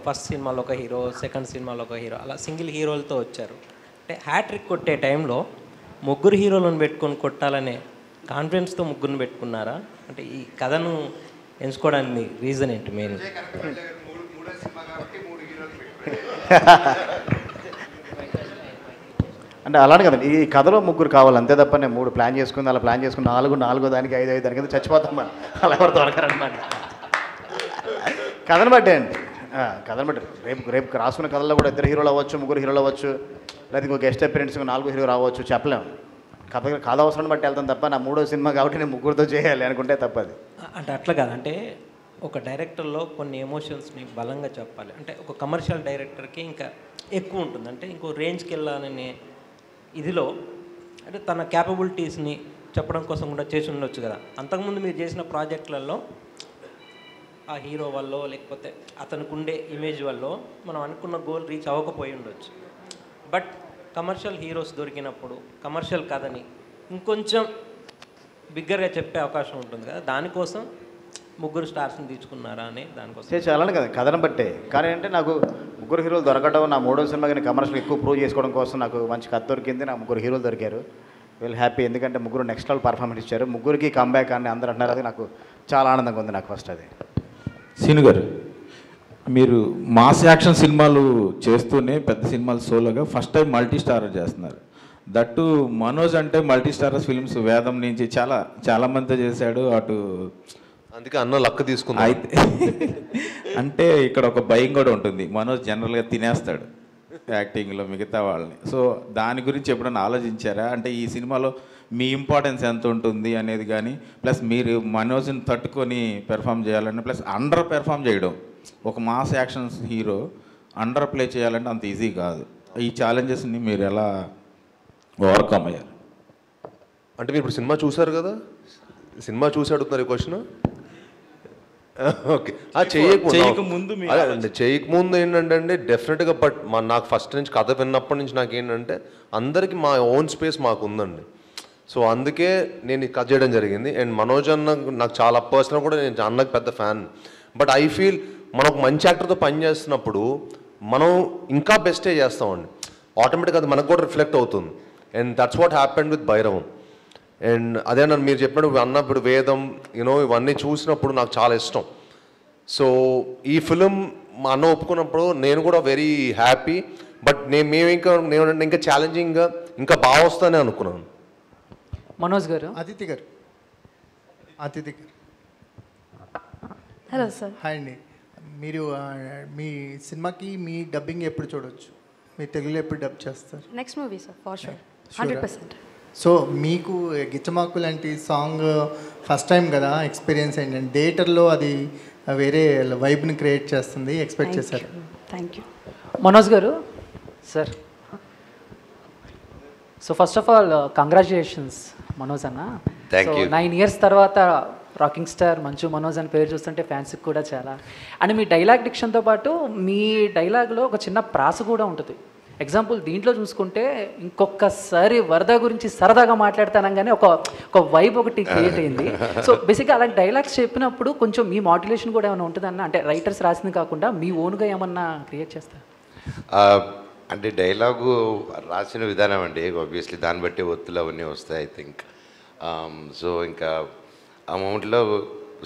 S17: first సినిమాలో ఒక hero, second సినిమాలో ఒక hero, అలా single హీరోలతో వచ్చారు. అంటే హ్యాట్రిక్ కొట్టే టైంలో ముగ్గురు హీరోలను పెట్టుకొని కొట్టాలనే కాన్ఫిడెన్స్తో ముగ్గురిని పెట్టుకున్నారా? అంటే ఈ కథను ఎంచుకోవడానికి రీజన్ ఏంటి మెయిన్?
S6: అంటే అలానే కదండి, ఈ కథలో ముగ్గురు కావాలి అంతే తప్ప నేను 3 ప్లాన్ చేసుకుని అలా ప్లాన్ చేసుకుని 4 దానికి 5 దానికి అయితే చచ్చిపోతాం మనం. అలా ఎవరు దొరకరనమాట. కథను బట్టే అండి, కథను బట్టి రేపు రాసుకున్న కథల్లో కూడా 2 హీరోలు అవ్వచ్చు, 3 హీరోలు అవ్వచ్చు, లేదా ఇంకో గెస్ట్ అపిరెన్స్ 4 హీరో రావచ్చు, చెప్పలేము. కథ అవసరాన్ని బట్టి వెళ్తాం తప్ప నా 3వ సినిమా కాబట్టి నేను ముగ్గురితో చేయాలి అనుకుంటే తప్పది.
S17: అంటే అట్లా కాదు, అంటే ఒక డైరెక్టర్లో కొన్ని ఎమోషన్స్ని బలంగా చెప్పాలి. అంటే ఒక కమర్షియల్ డైరెక్టర్కి ఇంకా ఎక్కువ ఉంటుంది, అంటే ఇంకో రేంజ్కి వెళ్ళాలనే ఇదిలో అంటే తన క్యాపబిలిటీస్ని చెప్పడం కోసం కూడా చేసి ఉండొచ్చు కదా. అంతకుముందు మీరు చేసిన ప్రాజెక్టులలో ఆ హీరో వల్ల లేకపోతే అతనికి ఉండే ఇమేజ్ వల్ల మనం అనుకున్న గోల్ రీచ్ అవ్వకపోయి ఉండొచ్చు. బట్ కమర్షియల్ హీరోస్ దొరికినప్పుడు కమర్షియల్ కథని ఇంకొంచెం బిగ్గర్గా చెప్పే అవకాశం ఉంటుంది కదా, దానికోసం ముగ్గురు స్టార్స్ని తీసుకున్నారా అని దానికోసం
S6: చేయాలని కదా కథను బట్టే. కానీ అంటే నాకు 3 హీరోలు దొరకడం, నా 3వ సినిమా కానీ కమర్షియల్ ఎక్కువ ప్రూవ్ చేసుకోవడం కోసం నాకు మంచి కథ దొరికింది. నా 3 హీరోలు దొరికారు, వెల్ హ్యాపీ. ఎందుకంటే ముగ్గురు నెక్స్ట్ లెవెల్ పర్ఫార్మెన్స్ ఇచ్చారు. ముగ్గురికి కంబ్యాక్ అని అందరూ అంటున్నారు, అది నాకు చాలా ఆనందంగా ఉంది. నాకు ఫస్ట్ అది.
S5: సీను గారు, మీరు మాస్ యాక్షన్ సినిమాలు చేస్తూనే పెద్ద సినిమాలు సోలోగా ఫస్ట్ టైం మల్టీ స్టారర్ చేస్తున్నారు. దట్టు మనోజ్ అంటే మల్టీ స్టారర్స్ ఫిల్మ్స్ వేదం నుంచి చాలా మందితో చేశాడు. అటు
S8: అందుకే అన్న లక్క తీసుకుంది.
S5: అయితే అంటే ఇక్కడ ఒక భయం కూడా ఉంటుంది, మనోజ్ జనరల్గా తినేస్తాడు యాక్టింగ్లో మిగతా వాళ్ళని. సో దాని గురించి ఎప్పుడైనా ఆలోచించారా? అంటే ఈ సినిమాలో మీ ఇంపార్టెన్స్ ఎంత ఉంటుంది అనేది కానీ, ప్లస్ మీరు మనోజ్ని తట్టుకొని పెర్ఫామ్ చేయాలని, ప్లస్ అండర్ పెర్ఫామ్ చేయడం. ఒక mass action hero under play చేయాలంటే అంత ఈజీ కాదు. ఈ ఛాలెంజెస్ని మీరు ఎలా ఓవర్కమ్ అయ్యారు?
S8: అంటే మీరు ఇప్పుడు సినిమా చూసారు కదా, సినిమా చూసి అడుగుతున్నారు ఈ క్వశ్చన్. ఓకే, చేయకముందు ఏంటంటే అండి డెఫినెట్గా, బట్ నాకు ఫస్ట్ నుంచి కథ విన్నప్పటి నుంచి నాకు ఏంటంటే అందరికీ మా ఓన్ స్పేస్ మాకు ఉందండి. సో అందుకే నేను కథ చేయడం జరిగింది. అండ్ మనోజ్ అన్న నాకు చాలా పర్సనల్ కూడా, నేను అన్నకు పెద్ద ఫ్యాన్. బట్ ఐ ఫీల్ మనం ఒక మంచి యాక్టర్తో పని చేస్తున్నప్పుడు మనం ఇంకా బెస్టే చేస్తామండి. ఆటోమేటిక్గా అది మనకు కూడా రిఫ్లెక్ట్ అవుతుంది. And that's what happened with Bhairavam. And అదే నన్ను మీరు చెప్పినప్పుడు అన్నప్పుడు వేదం ఇవన్నీ చూసినప్పుడు నాకు చాలా ఇష్టం. సో ఈ ఫిలిం మా అన్న ఒప్పుకున్నప్పుడు నేను కూడా వెరీ హ్యాపీ. బట్ నేను ఇంకా ఛాలెంజింగ్గా ఇంకా బాగా వస్తానే అనుకున్నాను.
S18: మనోజ్ గారు,
S7: అతిథి గారు
S16: హలో సార్.
S7: హాయ్ అండి. మీరు మీ సినిమాకి మీ డబ్బింగ్ ఎప్పుడు చూడవచ్చు? మీరు తెలుగులో ఎప్పుడు డబ్ చేస్తారు?
S16: Next movie sir, for sure, 100%.
S7: So మీకు గిచ్చమాకు లాంటి సాంగ్ ఫస్ట్ టైం కదా ఎక్స్పీరియన్స్ ఏంటంటే థియేటర్లో అది వేరే వైబ్ని క్రియేట్ చేస్తుంది, ఎక్స్పెక్ట్ చేశారు?
S16: Thank you.
S18: మనోజ్ గారు sir, so first of all congratulations Manoj అన్న.
S4: Thank you.
S18: 9 years తర్వాత రాకింగ్ స్టార్ మంచు మనోజ్ అని పేరు చూస్తుంటే ఫ్యాన్స్కి కూడా చాలా. అండ్ మీ డైలాగ్ డిక్షన్తో పాటు మీ డైలాగ్లో ఒక చిన్న ప్రాస కూడా ఉంటుంది. ఎగ్జాంపుల్ దీంట్లో చూసుకుంటే ఇంకొకసారి వరద గురించి సరదాగా మాట్లాడతానగానే ఒక వైబ్ ఒకటి క్రియేట్ అయింది. సో బేసిక్గా అలాంటి డైలాగ్స్ చెప్పినప్పుడు కొంచెం మీ మాడ్యులేషన్ కూడా ఏమైనా ఉంటుందన్న, అంటే రైటర్స్ రాసింది కాకుండా మీ ఓన్గా ఏమన్నా క్రియేట్ చేస్తారు?
S4: అంటే డైలాగు రాసిన విధానం అండి, ఆబ్వియస్లీ దాన్ని బట్టి ఒత్తులు అవన్నీ వస్తాయి ఐ థింక్. సో ఇంకా ఆ మూమెంట్లో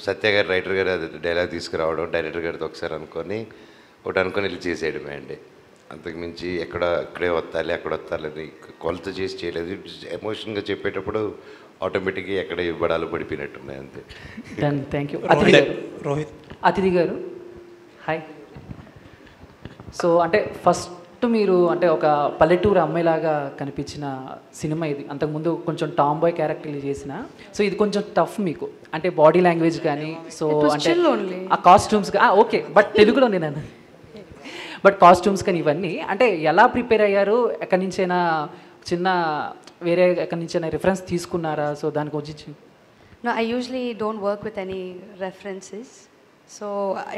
S4: సత్య గారు రైటర్ గారు అది డైలాగ్ తీసుకురావడం, డైరెక్టర్ గారితో ఒకసారి అనుకొని వెళ్ళి చేసేయడమే అండి. అంతకుమించి ఇక్కడే వత్తాలి అక్కడ వత్తాలని కొలత చేసి చేయలేదు. ఎమోషన్గా చెప్పేటప్పుడు ఆటోమేటిక్గా ఎక్కడ ఇవ్వడాలు పడిపోయినట్టున్నాయి అంతే.
S18: Thank you.
S3: రోహిత్
S18: అతిథి గారు హాయ్. సో అంటే ఫస్ట్ మీరు అంటే ఒక పల్లెటూరు అమ్మాయిలాగా కనిపించిన సినిమా ఇది. అంతకుముందు కొంచెం టామ్ బాయ్ క్యారెక్టర్లు చేసిన, సో ఇది కొంచెం టఫ్ మీకు అంటే బాడీ లాంగ్వేజ్ కానీ, సో అంటే ఆ కాస్ట్యూమ్స్ ఓకే, బట్ తెలుగులో నేను బట్ కాస్ట్యూమ్స్ కానీ ఇవన్నీ అంటే ఎలా ప్రిపేర్ అయ్యారు? ఎక్కడి నుంచైనా వేరే ఎక్కడి నుంచైనా రిఫరెన్స్ తీసుకున్నారా? సో దాని గురించి.
S16: No, I usually don't work with any references. So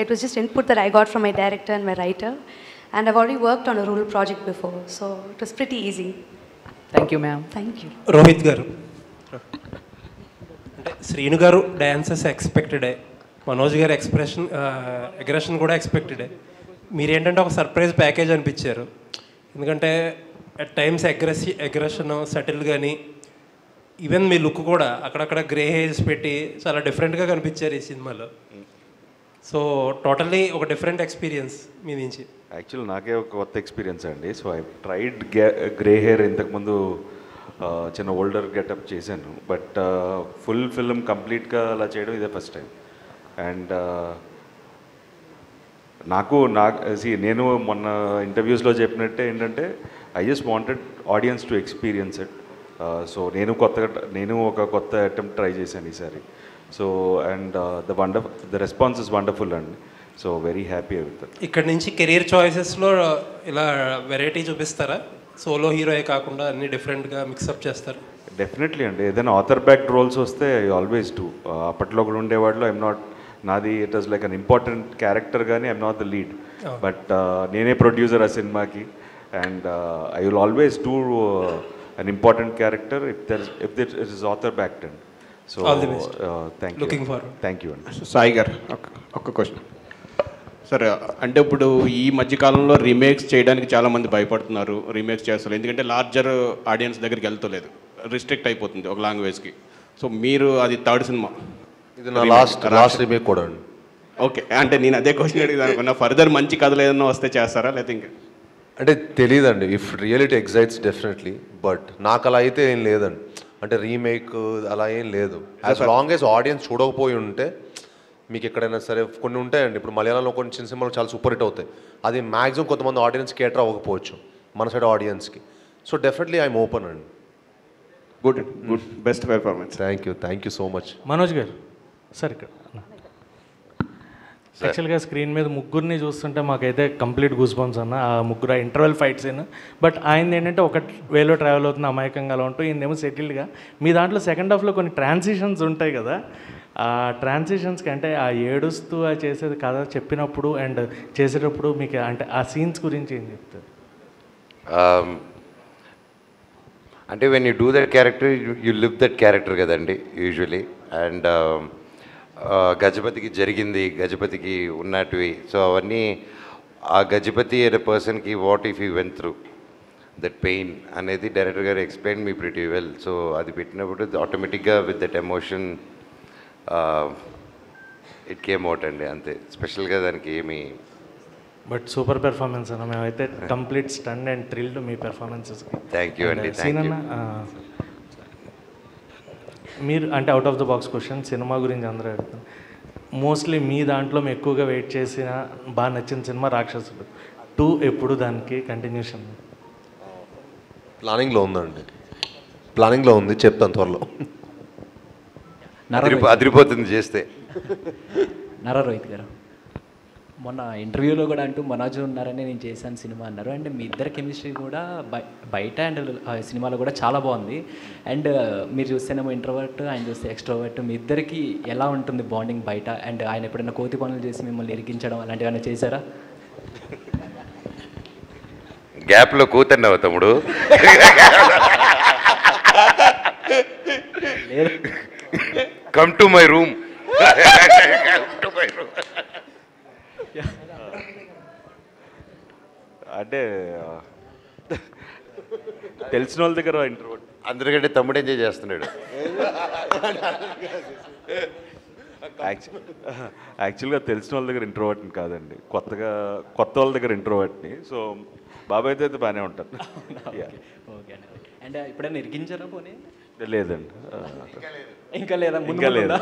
S16: it was just input that I got from my director and my writer. And I've already worked on a rural project before, so it was pretty easy.
S18: Thank you, ma'am.
S16: Thank you.
S3: Rohit గారు, అంటే శ్రీను గారు dances ఎక్స్పెక్టెడే, Manoj గారు aggression కూడా ఎక్స్పెక్టెడే. మీరేంటంటే ఒక surprise package అనిపించారు. ఎందుకంటే at times aggression subtle కానీ, ఈవెన్ మీ లుక్ కూడా అక్కడక్కడ గ్రే హెయిర్స్ పెట్టి చాలా డిఫరెంట్గా కనిపించారు ఈ సినిమాలో. సో టోటల్లీ ఒక డిఫరెంట్ ఎక్స్పీరియన్స్ మీ నుంచి.
S9: యాక్చువల్ నాకే ఒక కొత్త ఎక్స్పీరియన్స్ అండి. So I tried grey hair ఇంతకుముందు చిన్న ఓల్డర్ గెటప్ చేశాను, బట్ ఫుల్ ఫిల్మ్ కంప్లీట్గా అలా చేయడం ఇదే ఫస్ట్ టైం. అండ్ నేను మొన్న ఇంటర్వ్యూస్లో చెప్పినట్టే ఏంటంటే I just wanted audience to experience it. So నేను ఒక కొత్త అటెంప్ట్ ట్రై చేశాను ఈసారి. So and the response is wonderful అండి. So very happy with it.
S3: ఇక్కడ నుంచి కెరీర్ చాయిసెస్లో ఇలా వెరైటీ చూపిస్తారా? సోలో హీరోయే కాకుండా అన్ని డిఫరెంట్గా మిక్సప్ చేస్తారు?
S9: డెఫినెట్లీ అండి. ఏదైనా ఆథర్ బ్యాక్డ్ రోల్స్ వస్తే ఐ ఆల్వేస్ డూ. అప్పట్లో కూడా ఉండేవాళ్ళు నాది it was like an important character కానీ I'm not the lead. But నేనే ప్రొడ్యూసర్ ఆ సినిమాకి. And I will always do an important character if it is author backed. And so thank you అండి.
S14: సాయి గారు ఒక్క క్వశ్చన్ సార్. అంటే ఇప్పుడు ఈ మధ్యకాలంలో రీమేక్స్ చేయడానికి చాలామంది భయపడుతున్నారు, రీమేక్స్ చేస్తారు. ఎందుకంటే లార్జర్ ఆడియన్స్ దగ్గరికి వెళ్తలేదు, రిస్ట్రిక్ట్ అయిపోతుంది ఒక లాంగ్వేజ్కి. సో మీరు అది థర్డ్ సినిమా,
S8: ఇది నా లాస్ట్ రీమేక్ కూడా అండి.
S14: ఓకే, అంటే నేను అదే క్వశ్చన్ అడిగిదాం అనుకున్నా. ఫర్దర్ మంచి కథలు ఏదైనా వస్తే చేస్తారా లేకపోతే ఇంకా?
S8: అంటే తెలియదండి. If reality excites definitely, but నాకు అలా అయితే ఏం లేదండి. అంటే రీమేక్ అలా ఏం లేదు. యాజ్ లాంగ్ యాజ్ ఆడియన్స్ చూడకపోయి ఉంటే, మీకు ఎక్కడైనా సరే కొన్ని ఉంటాయండి. ఇప్పుడు మలయాళంలో కొన్ని చిన్న సినిమాలు చాలా సూపర్ హిట్ అవుతాయి. అది మ్యాక్సిమం కొంతమంది ఆడియన్స్ కేటర్ అవ్వకపోవచ్చు మన సైడ్ ఆడియన్స్కి. సో డెఫినెట్లీ ఐఎమ్ ఓపెన్ అండి.
S14: Good good, best performance.
S8: Thank you so much.
S19: Manoj గారు సార్, ఇక్కడ యాక్చువల్గా స్క్రీన్ మీద ముగ్గురిని చూస్తుంటే మాకైతే కంప్లీట్ గూస్ బంప్స్ అన్న. ఆ ముగ్గురు ఇంటర్వెల్ ఫైట్స్ అయినా, బట్ ఆయన ఏంటంటే ఒక వేలో ట్రావెల్ అవుతుంది అమాయకంగా అలా ఉంటూ, ఈయనేమో సెటిల్డ్గా. మీ దాంట్లో సెకండ్ హాఫ్లో కొన్ని ట్రాన్సిషన్స్ ఉంటాయి కదా, ఆ ట్రాన్సిషన్స్కి అంటే ఆ ఏడుస్తూ ఆ చేసేది కథ చెప్పినప్పుడు అండ్ చేసేటప్పుడు మీకు అంటే ఆ సీన్స్ గురించి ఏం చెప్తారు?
S4: అంటే when you do that character you live that character కదండి యూజువలీ. అండ్ గజపతికి జరిగింది, గజపతికి ఉన్నటివి, సో అవన్నీ ఆ గజపతి అనే పర్సన్కి what if you went through that pain అనేది డైరెక్టర్ గారు explain me pretty well. So అది పెట్టినప్పుడు ఆటోమేటిక్గా with that emotion it came out అండి, అంతే. స్పెషల్గా దానికి ఏమి.
S19: బట్ సూపర్ పెర్ఫార్మెన్స్ అన్న, మేమైతే కంప్లీట్ స్టన్ అండ్ థ్రిల్డ్ మీ పెర్ఫార్మెన్సెస్కి.
S4: థ్యాంక్ యూ అండి.
S19: సీన్ అన్న, మీరు అంటే out of the box question సినిమా గురించి అందరూ అడుగుతాను. మోస్ట్లీ మీ దాంట్లో మేము ఎక్కువగా వెయిట్ చేసిన బాగా నచ్చిన సినిమా రాక్షసుడు 2. ఎప్పుడు దానికి కంటిన్యూషన్?
S8: ప్లానింగ్లో ఉందండి, ప్లానింగ్లో ఉంది, చెప్తాను త్వరలో.
S4: అదిరిపోతుంది చేస్తే.
S18: నారా రోహిత్ గారు, మొన్న ఇంటర్వ్యూలో కూడా అంటూ మనోజ్ ఉన్నారని నేను చేశాను సినిమా అన్నారు. అండ్ మీ ఇద్దరు కెమిస్ట్రీ కూడా బయట అండ్ సినిమాలో కూడా చాలా బాగుంది. అండ్ మీరు చూస్తేనేమో ఇంట్రోవర్ట్, ఆయన చూస్తే ఎక్స్ట్రోవర్ట్. మీ ఇద్దరికి ఎలా ఉంటుంది బాండింగ్ బయట? అండ్ ఆయన ఎప్పుడైనా కోతి పనులు చేసి మిమ్మల్ని ఇరికించడం అలాంటివి ఏమైనా చేశారా?
S4: గ్యాప్లో కూతున్నావు తమ్ముడు. Come to my room.
S9: అంటే తెలిసిన వాళ్ళ దగ్గర ఇంటర్వ్యూ
S4: అందరికంటే తమ్ముడు ఎంజాయ్ చేస్తున్నాడు.
S9: యాక్చువల్గా తెలిసిన వాళ్ళ దగ్గర ఇంట్రోవర్ట్ని కాదండి, కొత్త వాళ్ళ దగ్గర ఇంట్రోవర్ట్ని. సో బాబాయ్ అయితే బాగానే ఉంటాను.
S18: ఓకే అండి. అండ్ ఎప్పుడైనా ఇరికించారా పోనీ?
S9: లేదండి,
S18: ఇంకా లేదా?
S9: ఇంకా లేదా.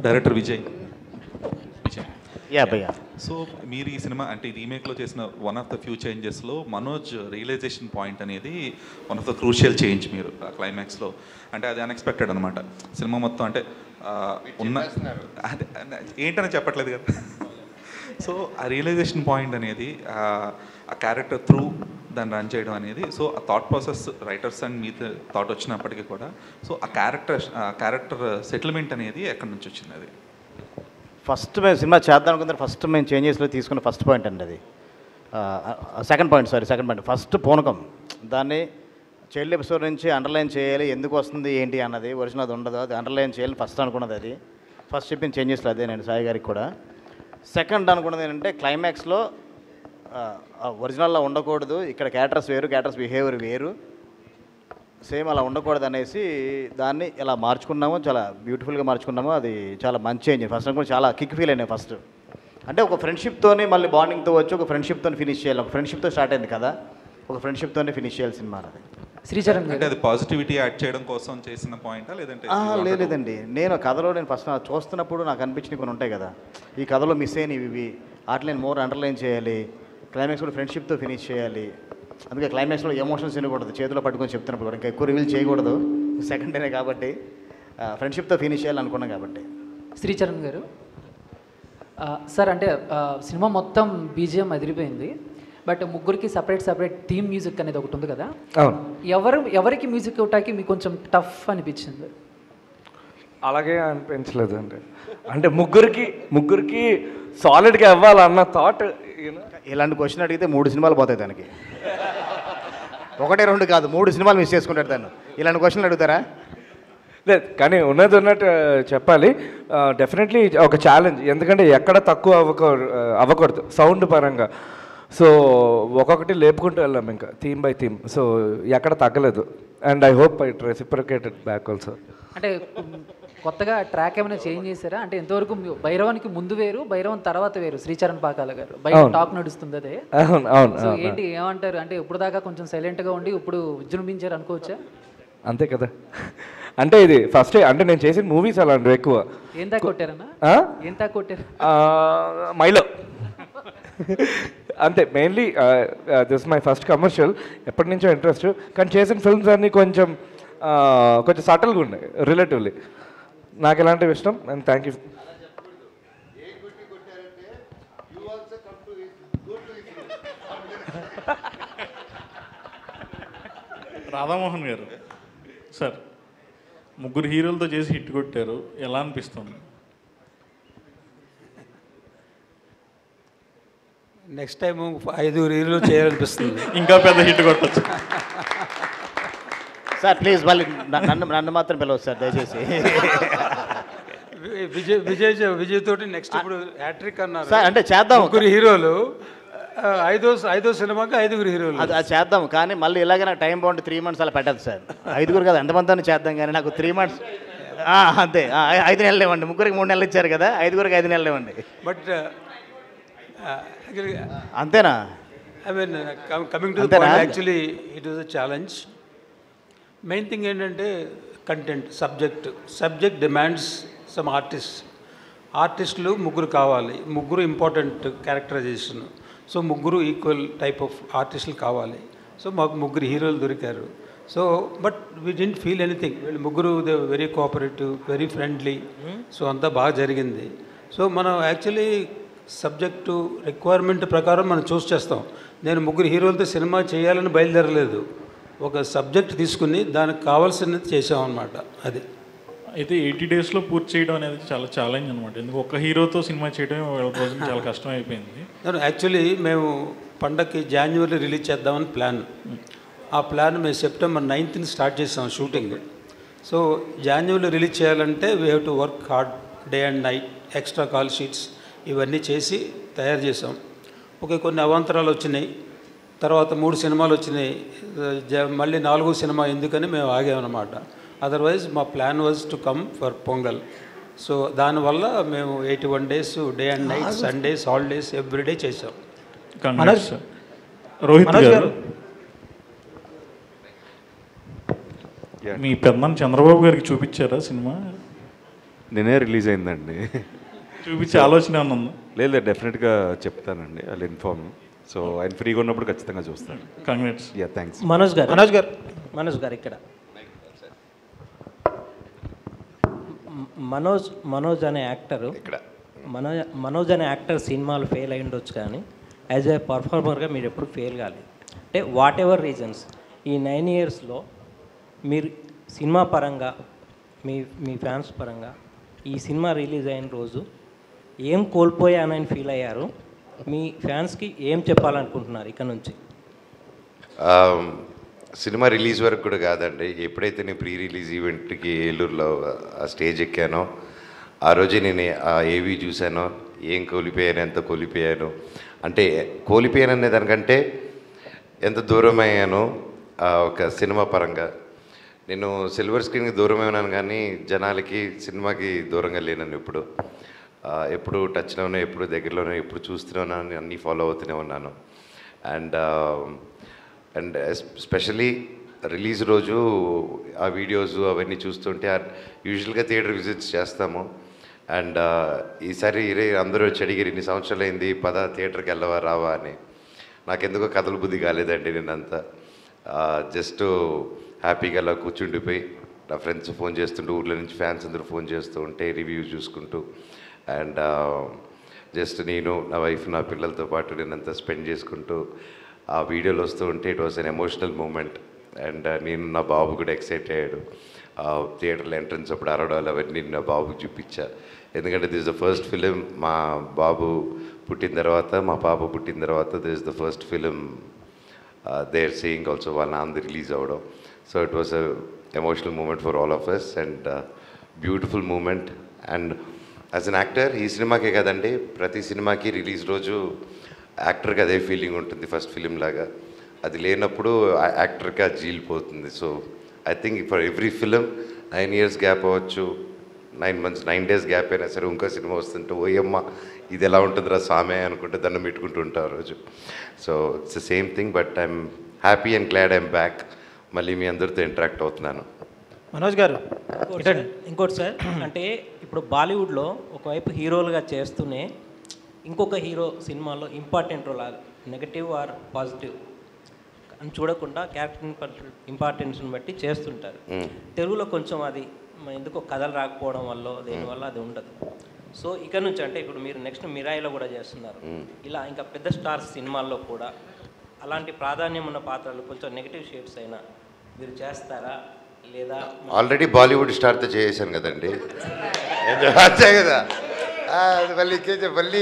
S11: డైరెక్టర్ విజయ్.
S6: యా భయ్యా.
S11: సో మీరు ఈ సినిమా అంటే రీమేక్లో చేసిన వన్ ఆఫ్ ద ఫ్యూ చేంజెస్లో మనోజ్ రియలైజేషన్ పాయింట్ అనేది one of the crucial change మీరు క్లైమాక్స్లో. అంటే అది అన్ఎక్స్పెక్టెడ్ అనమాట. సినిమా మొత్తం అంటే ఉన్న అదే ఏంటని చెప్పట్లేదు కదా. సో ఆ రియలైజేషన్ పాయింట్ అనేది ఆ క్యారెక్టర్ త్రూ దాన్ని రన్ చేయడం అనేది, సో ఆ thought process writers and me thought వచ్చినప్పటికీ కూడా, సో ఆ క్యారెక్టర్ సెటిల్మెంట్ అనేది ఎక్కడి నుంచి వచ్చింది? అది
S6: ఫస్ట్ మేము సినిమా చేద్దాం అనుకుంటే ఫస్ట్ మేము చేంజెస్లో తీసుకున్న ఫస్ట్ పాయింట్ అండి అది. సెకండ్ పాయింట్ ఫస్ట్ పూనకం. దాన్ని చైల్డ్ ఎపిసోడ్ నుంచి అండర్లైన్ చేయాలి, ఎందుకు వస్తుంది ఏంటి అన్నది. ఒరిజినల్ అది ఉండదు, అది అండర్లైన్ చేయాలి ఫస్ట్ అనుకున్నది. అది ఫస్ట్ చెప్పిన చేంజెస్లో అదే నేను సాయి గారికి కూడా. సెకండ్ అనుకున్నది ఏంటంటే క్లైమాక్స్లో ఒరిజినల్లో ఉండకూడదు, ఇక్కడ క్యారెక్టర్స్ వేరు, క్యారెక్టర్స్ బిహేవియర్ వేరు, సేమ్ అలా ఉండకూడదు అనేసి దాన్ని ఇలా మార్చుకున్నాము. చాలా బ్యూటిఫుల్గా మార్చుకున్నాము. అది చాలా మంచి చేంజ్. ఫస్ట్ అనుకుని చాలా కిక్ ఫీల్ అయినాయి. ఫస్ట్ అంటే ఒక ఫ్రెండ్షిప్తోనే మళ్ళీ బాండింగ్తో వచ్చి ఒక ఫ్రెండ్షిప్తో ఫినిష్ చేయాలి. ఒక ఫ్రెండ్షిప్తో స్టార్ట్ అయింది కదా, ఒక ఫ్రెండ్షిప్తోనే ఫినిష్ చేయాలి సినిమా. అది
S18: శ్రీచరణ్
S11: అంటే అది పాజిటివిటీ యాడ్ చేయడం కోసం చేసిన పాయింటా లేదంటే?
S6: లేదండి, నేను కథలో నేను ఫస్ట్ చూస్తున్నప్పుడు నాకు అనిపించినవి కొన్ని ఉంటాయి కదా, ఈ కథలో మిస్ అయినవి ఇవి, వాటిని నేను మోర్ అండర్లైన్ చేయాలి. క్లైమాక్స్ కూడా ఫ్రెండ్షిప్తో ఫినిష్ చేయాలి. అందుకే క్లైమాక్స్లో ఎమోషన్స్ వినకూడదు, చేతిలో పట్టుకొని చెప్తున్నప్పుడు కూడా ఇంకా ఎక్కువ రివీల్ చేయకూడదు, సెకండ్ డేనే కాబట్టి ఫ్రెండ్షిప్తో ఫినిష్ చేయాలనుకున్నాం కాబట్టి.
S18: శ్రీచరణ్ గారు సార్, అంటే సినిమా మొత్తం బీజిఎం అదిరిపోయింది, బట్ ముగ్గురికి సపరేట్ థీమ్ మ్యూజిక్ అనేది ఒకటి ఉంది కదా, ఎవరికి మ్యూజిక్ ఇవ్వటానికి మీకు కొంచెం టఫ్ అనిపించింది?
S2: అలాగే అనిపించలేదు అండి. అంటే ముగ్గురికి సాలిడ్గా ఇవ్వాలన్న థాట్.
S6: ఇలాంటి క్వశ్చన్ అడిగితే 3 సినిమాలు పోతాయి దానికి. 1, 2 కాదు, 3 సినిమాలు మిస్ చేసుకుంటాడు దాన్ని. ఇలాంటి క్వశ్చన్లు అడుగుతారా?
S2: లేదు, కానీ ఉన్నట్టు చెప్పాలి. డెఫినెట్లీ ఒక ఛాలెంజ్, ఎందుకంటే ఎక్కడ తక్కువ అవ్వకూడదు సౌండ్ పరంగా. సో ఒక్కొక్కటి లేపుకుంటూ వెళ్ళాం ఇంకా థీమ్ బై థీమ్. సో ఎక్కడ తగ్గలేదు. And I hope it reciprocated back also.
S18: అంటే కొత్తగా ట్రాక్ ఏమైనా చేంజ్ చేశారా? అంటే ఇంతవరకు భైరవానికి ముందు వేరు, భైరవన్ తర్వాత వేరు, శ్రీచరణ్ పాకాల గారు బయట టాక్ నడుస్తుంది అదే. సో ఏంటి ఏమంటారు? అంటే ఇప్పుడు దాకా కొంచెం సైలెంట్గా ఉండి ఇప్పుడు విజృంభించారు అనుకోవచ్చా?
S2: అంతే కదా. అంటే ఇది ఫస్ట్ అంటే నేను చేసిన మూవీస్ అలాంటివి ఎక్కువ.
S18: ఏం తా కొట్టారన్నా? ఏం తా కొట్టారు?
S2: మైలో అంతే. Mainly this my first commercial. ఎప్పటి నుంచో ఇంట్రెస్ట్, కానీ చేసిన ఫిల్మ్స్ అన్నీ కొంచెం సటల్గా ఉన్నాయి రిలేటివ్లీ. నాకు ఎలాంటివి ఇష్టం. And thank you.
S13: రాధామోహన్ గారు సార్, ముగ్గురు హీరోలతో చేసి హిట్ కొట్టారు, ఎలా అనిపిస్తుంది?
S12: నెక్స్ట్ టైం 5 హీరోలు చేయాలనిపిస్తుంది.
S13: ఇంకా పెద్ద హిట్ కొట్టచ్చు
S6: సార్. ప్లీజ్ మళ్ళీ నన్ను మాత్రం పిలవచ్చు సార్ దయచేసి.
S12: విజయ్ తోటి నెక్స్ట్ ఇప్పుడు హ్యాట్రిక్ అన్నారు
S6: సార్. అంటే చేద్దాం,
S12: 3 హీరోలు, ఐదో సినిమాకి 5 హీరోలు.
S6: అది చేద్దాం, కానీ మళ్ళీ ఇలాగే నాకు టైం బాగుంటే 3 months అలా పెట్టదు సార్. 5 కదా, ఎంతమంది చేద్దాం, కానీ నాకు 3 months అంతే. 5 నెలలు ఇవ్వండి. 3కి 3 నెలలు ఇచ్చారు కదా, 5కి 5 నెలలు ఇవ్వండి.
S12: బట్
S6: అంతేనా?
S12: I mean coming to the point, actually it was a challenge. Main thing ఏంటంటే కంటెంట్, సబ్జెక్ట్ డిమాండ్స్ సమ్ ఆర్టిస్టులు 3 కావాలి, 3 important characterization. So 3 equal type of ఆర్టిస్టులు కావాలి. సో మాకు 3 హీరోలు దొరికారు. So but we didn't feel anything. వీళ్ళు 3 they very cooperative, very friendly. So అంతా బాగా జరిగింది. సో మనం యాక్చువల్లీ సబ్జెక్టు రిక్వైర్మెంట్ ప్రకారం మనం చూస్ చేస్తాం. నేను 3 హీరోలతో సినిమా చేయాలని బయలుదేరలేదు, ఒక సబ్జెక్ట్ తీసుకుని దానికి కావాల్సినది చేసామన్నమాట. అది
S13: అయితే 80 daysలో పూర్తి చేయడం అనేది చాలా ఛాలెంజ్ అనమాట. ఎందుకు ఒక హీరోతో సినిమా చేయడం రోజున చాలా కష్టం అయిపోయింది.
S12: యాక్చువల్లీ మేము పండగకి January రిలీజ్ చేద్దామని ప్లాన్. ఆ ప్లాన్ మేము September 9th స్టార్ట్ చేసాం షూటింగ్. సో January రిలీజ్ చేయాలంటే we have to work hard day and night, extra call sheets ఇవన్నీ చేసి తయారు చేసాం. ఓకే, కొన్ని అవాంతరాలు వచ్చినాయి. తర్వాత 3 సినిమాలు వచ్చినాయి. మళ్ళీ 4వ సినిమా ఎందుకని మేము ఆగామన్నమాట. అదర్వైజ్ మా plan was to come for pongal. So దానివల్ల మేము 81 days day and night, Sundays, holidays everyday చేసాం.
S13: రోహిత్ గారు, మీ పెద్దనాన్న చంద్రబాబు గారికి చూపించారా సినిమా?
S9: నేనే రిలీజ్ అయిందండి.
S13: చూపించే ఆలోచన ఉందా?
S9: లేదు, డెఫినెట్గా చెప్తానండి, వాళ్ళు ఇన్ఫార్మ్. సో ఆయన ఫ్రీగా ఉన్నప్పుడు ఖచ్చితంగా చూస్తాను.
S13: కంగ్రాట్స్.
S9: Yeah, thanks.
S17: మనోజ్ గారు ఇక్కడ మనోజ్ అనే యాక్టరు మనోజ్ అనే యాక్టర్ సినిమాలు ఫెయిల్ అయి ఉండొచ్చు, కానీ యాజ్ ఏ పర్ఫార్మర్గా మీరు ఎప్పుడు ఫెయిల్ కాలేదు. అంటే వాట్ ఎవర్ రీజన్స్, ఈ 9 yearsలో మీరు సినిమా పరంగా, మీ ఫ్యాన్స్ పరంగా ఈ సినిమా రిలీజ్ అయిన రోజు ఏం కోల్పోయానని ఫీల్ అయ్యారు? మీ ఫ్యాన్స్కి ఏం చెప్పాలనుకుంటున్నారు ఇక్కడ నుంచి?
S4: సినిమా రిలీజ్ వరకు కూడా కాదండి, ఎప్పుడైతే నేను ప్రీ రిలీజ్ ఈవెంట్కి ఏలూరులో ఆ స్టేజ్ ఎక్కానో ఆ రోజే నేను ఆ ఏవి చూశానో, ఏం కోల్పోయాను, ఎంత కోల్పోయాను, అంటే కోల్పోయాను అనే దానికంటే ఎంత దూరం అయ్యాను ఒక సినిమా పరంగా. నేను సిల్వర్ స్క్రీన్కి దూరమే ఉన్నాను, కానీ జనాలకి సినిమాకి దూరంగా లేనని ఎప్పుడు టచ్లోనే, ఎప్పుడు దగ్గరలోనే, ఎప్పుడు చూస్తూనే ఉన్నాను, అన్నీ ఫాలో అవుతూనే ఉన్నాను. అండ్ స్పెషలీ రిలీజ్ రోజు ఆ వీడియోస్ అవన్నీ చూస్తుంటే, యూజువల్గా థియేటర్ విజిట్స్ చేస్తాము. అండ్ ఈసారి అందరూ వచ్చి అడిగారు, ఇన్ని సంవత్సరాలు అయింది, థియేటర్కి వెళ్ళవా రావా అని. నాకెందుకో కథల బుద్ధి కాలేదండి. నేనంతా జస్ట్ హ్యాపీగా అలా కూర్చుండిపోయి నా ఫ్రెండ్స్ ఫోన్ చేస్తుంటూ, ఊళ్ళో నుంచి ఫ్యాన్స్ అందరూ ఫోన్ చేస్తూ ఉంటే రివ్యూస్ చూసుకుంటూ, అండ్ జస్ట్ నేను, నా వైఫ్, నా పిల్లలతో పాటు నేనంతా స్పెండ్ చేసుకుంటూ ఆ వీడియోలు వస్తూ ఉంటే it was an emotional moment. And నేను, నా బాబు కూడా ఎక్సైట్ అయ్యాడు. థియేటర్లో ఎంట్రన్స్ అప్పుడు అరవడాలు అవన్నీ నా బాబుకి చూపించా. ఎందుకంటే దిస్ ద ఫస్ట్ ఫిలిం మా బాబు పుట్టిన తర్వాత, మా పాప పుట్టిన తర్వాత this the first film they are seeing also, వాళ్ళ నాన్న రిలీజ్ అవ్వడం. So it was a emotional moment for all of us and beautiful moment. And as an actor ఈ సినిమాకే కదండి, ప్రతి సినిమాకి రిలీజ్ రోజు యాక్టర్కి అదే ఫీలింగ్ ఉంటుంది, ఫస్ట్ ఫిలిం లాగా. అది లేనప్పుడు యాక్టర్కి అది జీలిపోతుంది. So I think for every film 9 years gap అవ్వచ్చు, 9 days గ్యాప్ అయినా సరే ఇంకో సినిమా వస్తుంటే ఓయమ్మ ఇది ఎలా ఉంటుందిరా సామే అనుకుంటే దండం పెట్టుకుంటూ ఉంటాం రోజు. So it's the same thing, but I'm happy and glad I'm back. మళ్ళీ మీ అందరితో ఇంటరాక్ట్ అవుతున్నాను.
S17: మనోజ్ గారు ఇంకోటి సార్, అంటే ఇప్పుడు బాలీవుడ్లో ఒకవైపు హీరోలుగా చేస్తూనే ఇంకొక హీరో సినిమాలో important role, negative or positive అని చూడకుండా క్యారెక్టర్ ఇంపార్టెన్స్ని బట్టి చేస్తుంటారు. తెలుగులో కొంచెం అది ఎందుకో కథలు రాకపోవడం వల్ల దేనివల్ల అది ఉండదు. సో ఇక్కడ నుంచి అంటే ఇప్పుడు మీరు నెక్స్ట్ మిరాయిలో కూడా చేస్తున్నారు, ఇలా ఇంకా పెద్ద స్టార్స్ సినిమాల్లో కూడా అలాంటి ప్రాధాన్యం ఉన్న పాత్రలు కొంచెం నెగిటివ్ షేడ్స్ అయినా మీరు చేస్తారా లేదా?
S4: ఆల్రెడీ బాలీవుడ్ స్టార్తో చేసాను కదండి, అంతే కదా. మళ్ళీ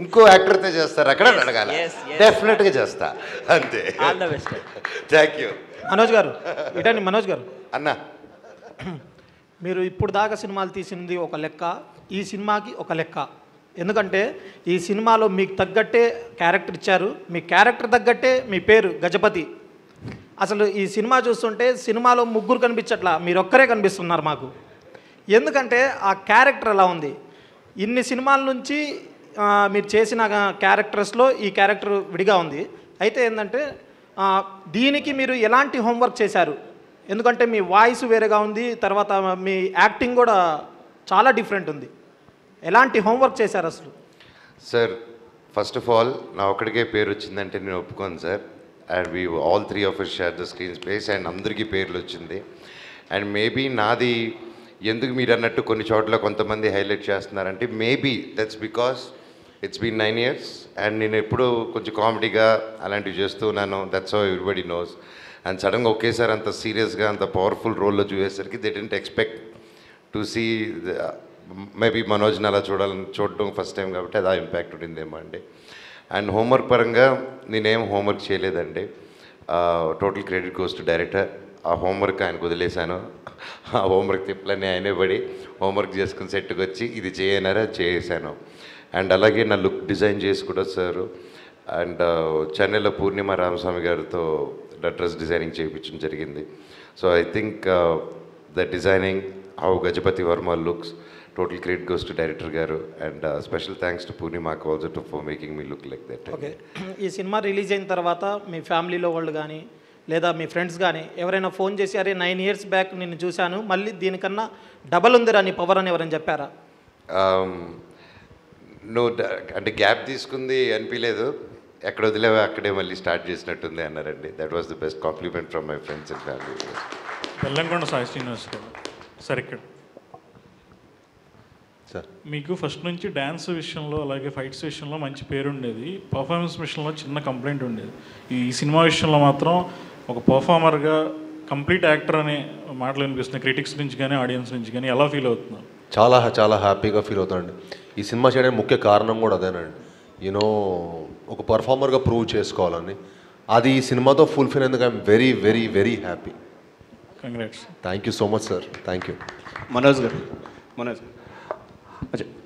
S4: ఇంకో యాక్టర్తో చేస్తారు అక్కడ అడగాలి, డెఫినెట్గా చేస్తా, అంతే. Thank you.
S20: మనోజ్ గారు ఇటండి. మనోజ్ గారు
S4: అన్నా,
S20: మీరు ఇప్పుడు దాకా సినిమాలు తీసింది ఒక లెక్క, ఈ సినిమాకి ఒక లెక్క. ఎందుకంటే ఈ సినిమాలో మీకు తగ్గట్టే క్యారెక్టర్ ఇచ్చారు, మీ క్యారెక్టర్ తగ్గట్టే మీ పేరు గజపతి. అసలు ఈ సినిమా చూస్తుంటే సినిమాలో ముగ్గురు కనిపించట్లా, మీరు ఒక్కరే కనిపిస్తున్నారు మాకు. ఎందుకంటే ఆ క్యారెక్టర్ ఎలా ఉంది, ఇన్ని సినిమాల నుంచి మీరు చేసిన క్యారెక్టర్స్లో ఈ క్యారెక్టర్ విడిగా ఉంది. అయితే ఏంటంటే దీనికి మీరు ఎలాంటి హోంవర్క్ చేశారు? ఎందుకంటే మీ వాయిస్ వేరేగా ఉంది, తర్వాత మీ యాక్టింగ్ కూడా చాలా డిఫరెంట్ ఉంది. ఎలాంటి హోంవర్క్ చేశారు అసలు?
S4: సార్ ఫస్ట్ ఆఫ్ ఆల్ నా ఒక్కడికే పేరు వచ్చిందంటే నేను ఒప్పుకోను sir. And we all 3 of us share the screen space and అందరికీ పేర్లు వచ్చింది. అండ్ మేబీ నాది ఎందుకు మీరు అన్నట్టు కొన్ని చోట్ల కొంతమంది హైలైట్ చేస్తున్నారంటే maybe that's because it's been 9 years and నేను ఎప్పుడూ కొంచెం కామెడీగా అలాంటివి చేస్తూ ఉన్నాను. That's how everybody knows. And సడన్గా ఒకేసారి అంత సీరియస్గా అంత పవర్ఫుల్ రోల్లో చూసేసరికి they didn't expect to see. Maybe మనోజ్ని అలా చూడడం ఫస్ట్ టైం కాబట్టి అది ఇంపాక్ట్ ఉండిందేమో అండి. అండ్ హోంవర్క్ పరంగా నేనేం హోంవర్క్ చేయలేదండి. Total credit goes to director. ఆ హోంవర్క్ ఆయనకు వదిలేశాను. ఆ హోంవర్క్ తిప్పలన్నీ ఆయనే పడి హోంవర్క్ చేసుకుని సెట్కి వచ్చి ఇది చేయనారా చేసాను. అండ్ అలాగే నా లుక్ డిజైన్ చేసి కూడా సార్. అండ్ చెన్నైలో పూర్ణిమ రామస్వామి గారితో డ్రెస్ డిజైనింగ్ చేయించడం జరిగింది. So I think the designing how Gajapathi Varma looks, total credit goes to director గారు. అండ్ స్పెషల్ థ్యాంక్స్ టు పూర్ణిమాకు also for making me look like that.
S20: Okay, ఈ సినిమా రిలీజ్ అయిన తర్వాత మీ ఫ్యామిలీలో వాళ్ళు కానీ లేదా మీ ఫ్రెండ్స్ కానీ ఎవరైనా ఫోన్ చేసి అరే 9 years బ్యాక్ నిన్ను చూశాను, మళ్ళీ దీనికన్నా డబల్ ఉందిరా నీ పవర్ అని ఎవరైనా చెప్పారా?
S4: నువ్వు అంటే గ్యాప్ తీసుకుంది అనిపించలేదు, ఎక్కడ వదిలేవా అక్కడే మళ్ళీ స్టార్ట్ చేసినట్టుంది అన్నారండి. That was the best compliment from my friends and family.
S13: Bellamkonda Sai Srinivas garu sir, ఇక్కడ మీకు ఫస్ట్ నుంచి డ్యాన్స్ విషయంలో అలాగే ఫైట్స్ విషయంలో మంచి పేరు ఉండేది, పర్ఫార్మెన్స్ విషయంలో చిన్న కంప్లైంట్ ఉండేది. ఈ సినిమా విషయంలో మాత్రం ఒక పర్ఫార్మర్గా కంప్లీట్ యాక్టర్ అనే మాటలు వినిపిస్తున్నాయి క్రిటిక్స్ నుంచి కానీ ఆడియన్స్ నుంచి కానీ. ఎలా ఫీల్ అవుతున్నారు?
S8: చాలా చాలా హ్యాపీగా ఫీల్ అవుతానండి. ఈ సినిమా చేయడానికి ముఖ్య కారణం కూడా అదేనండి. యూనో ఒక పర్ఫార్మర్గా ప్రూవ్ చేసుకోవాలని, అది ఈ సినిమాతో ఫుల్ఫిల్ అయినందుకు I'm very very very happy.
S13: Congrats.
S8: Thank you so much sir. Thank you.
S14: Manoj గారు, మనోజ్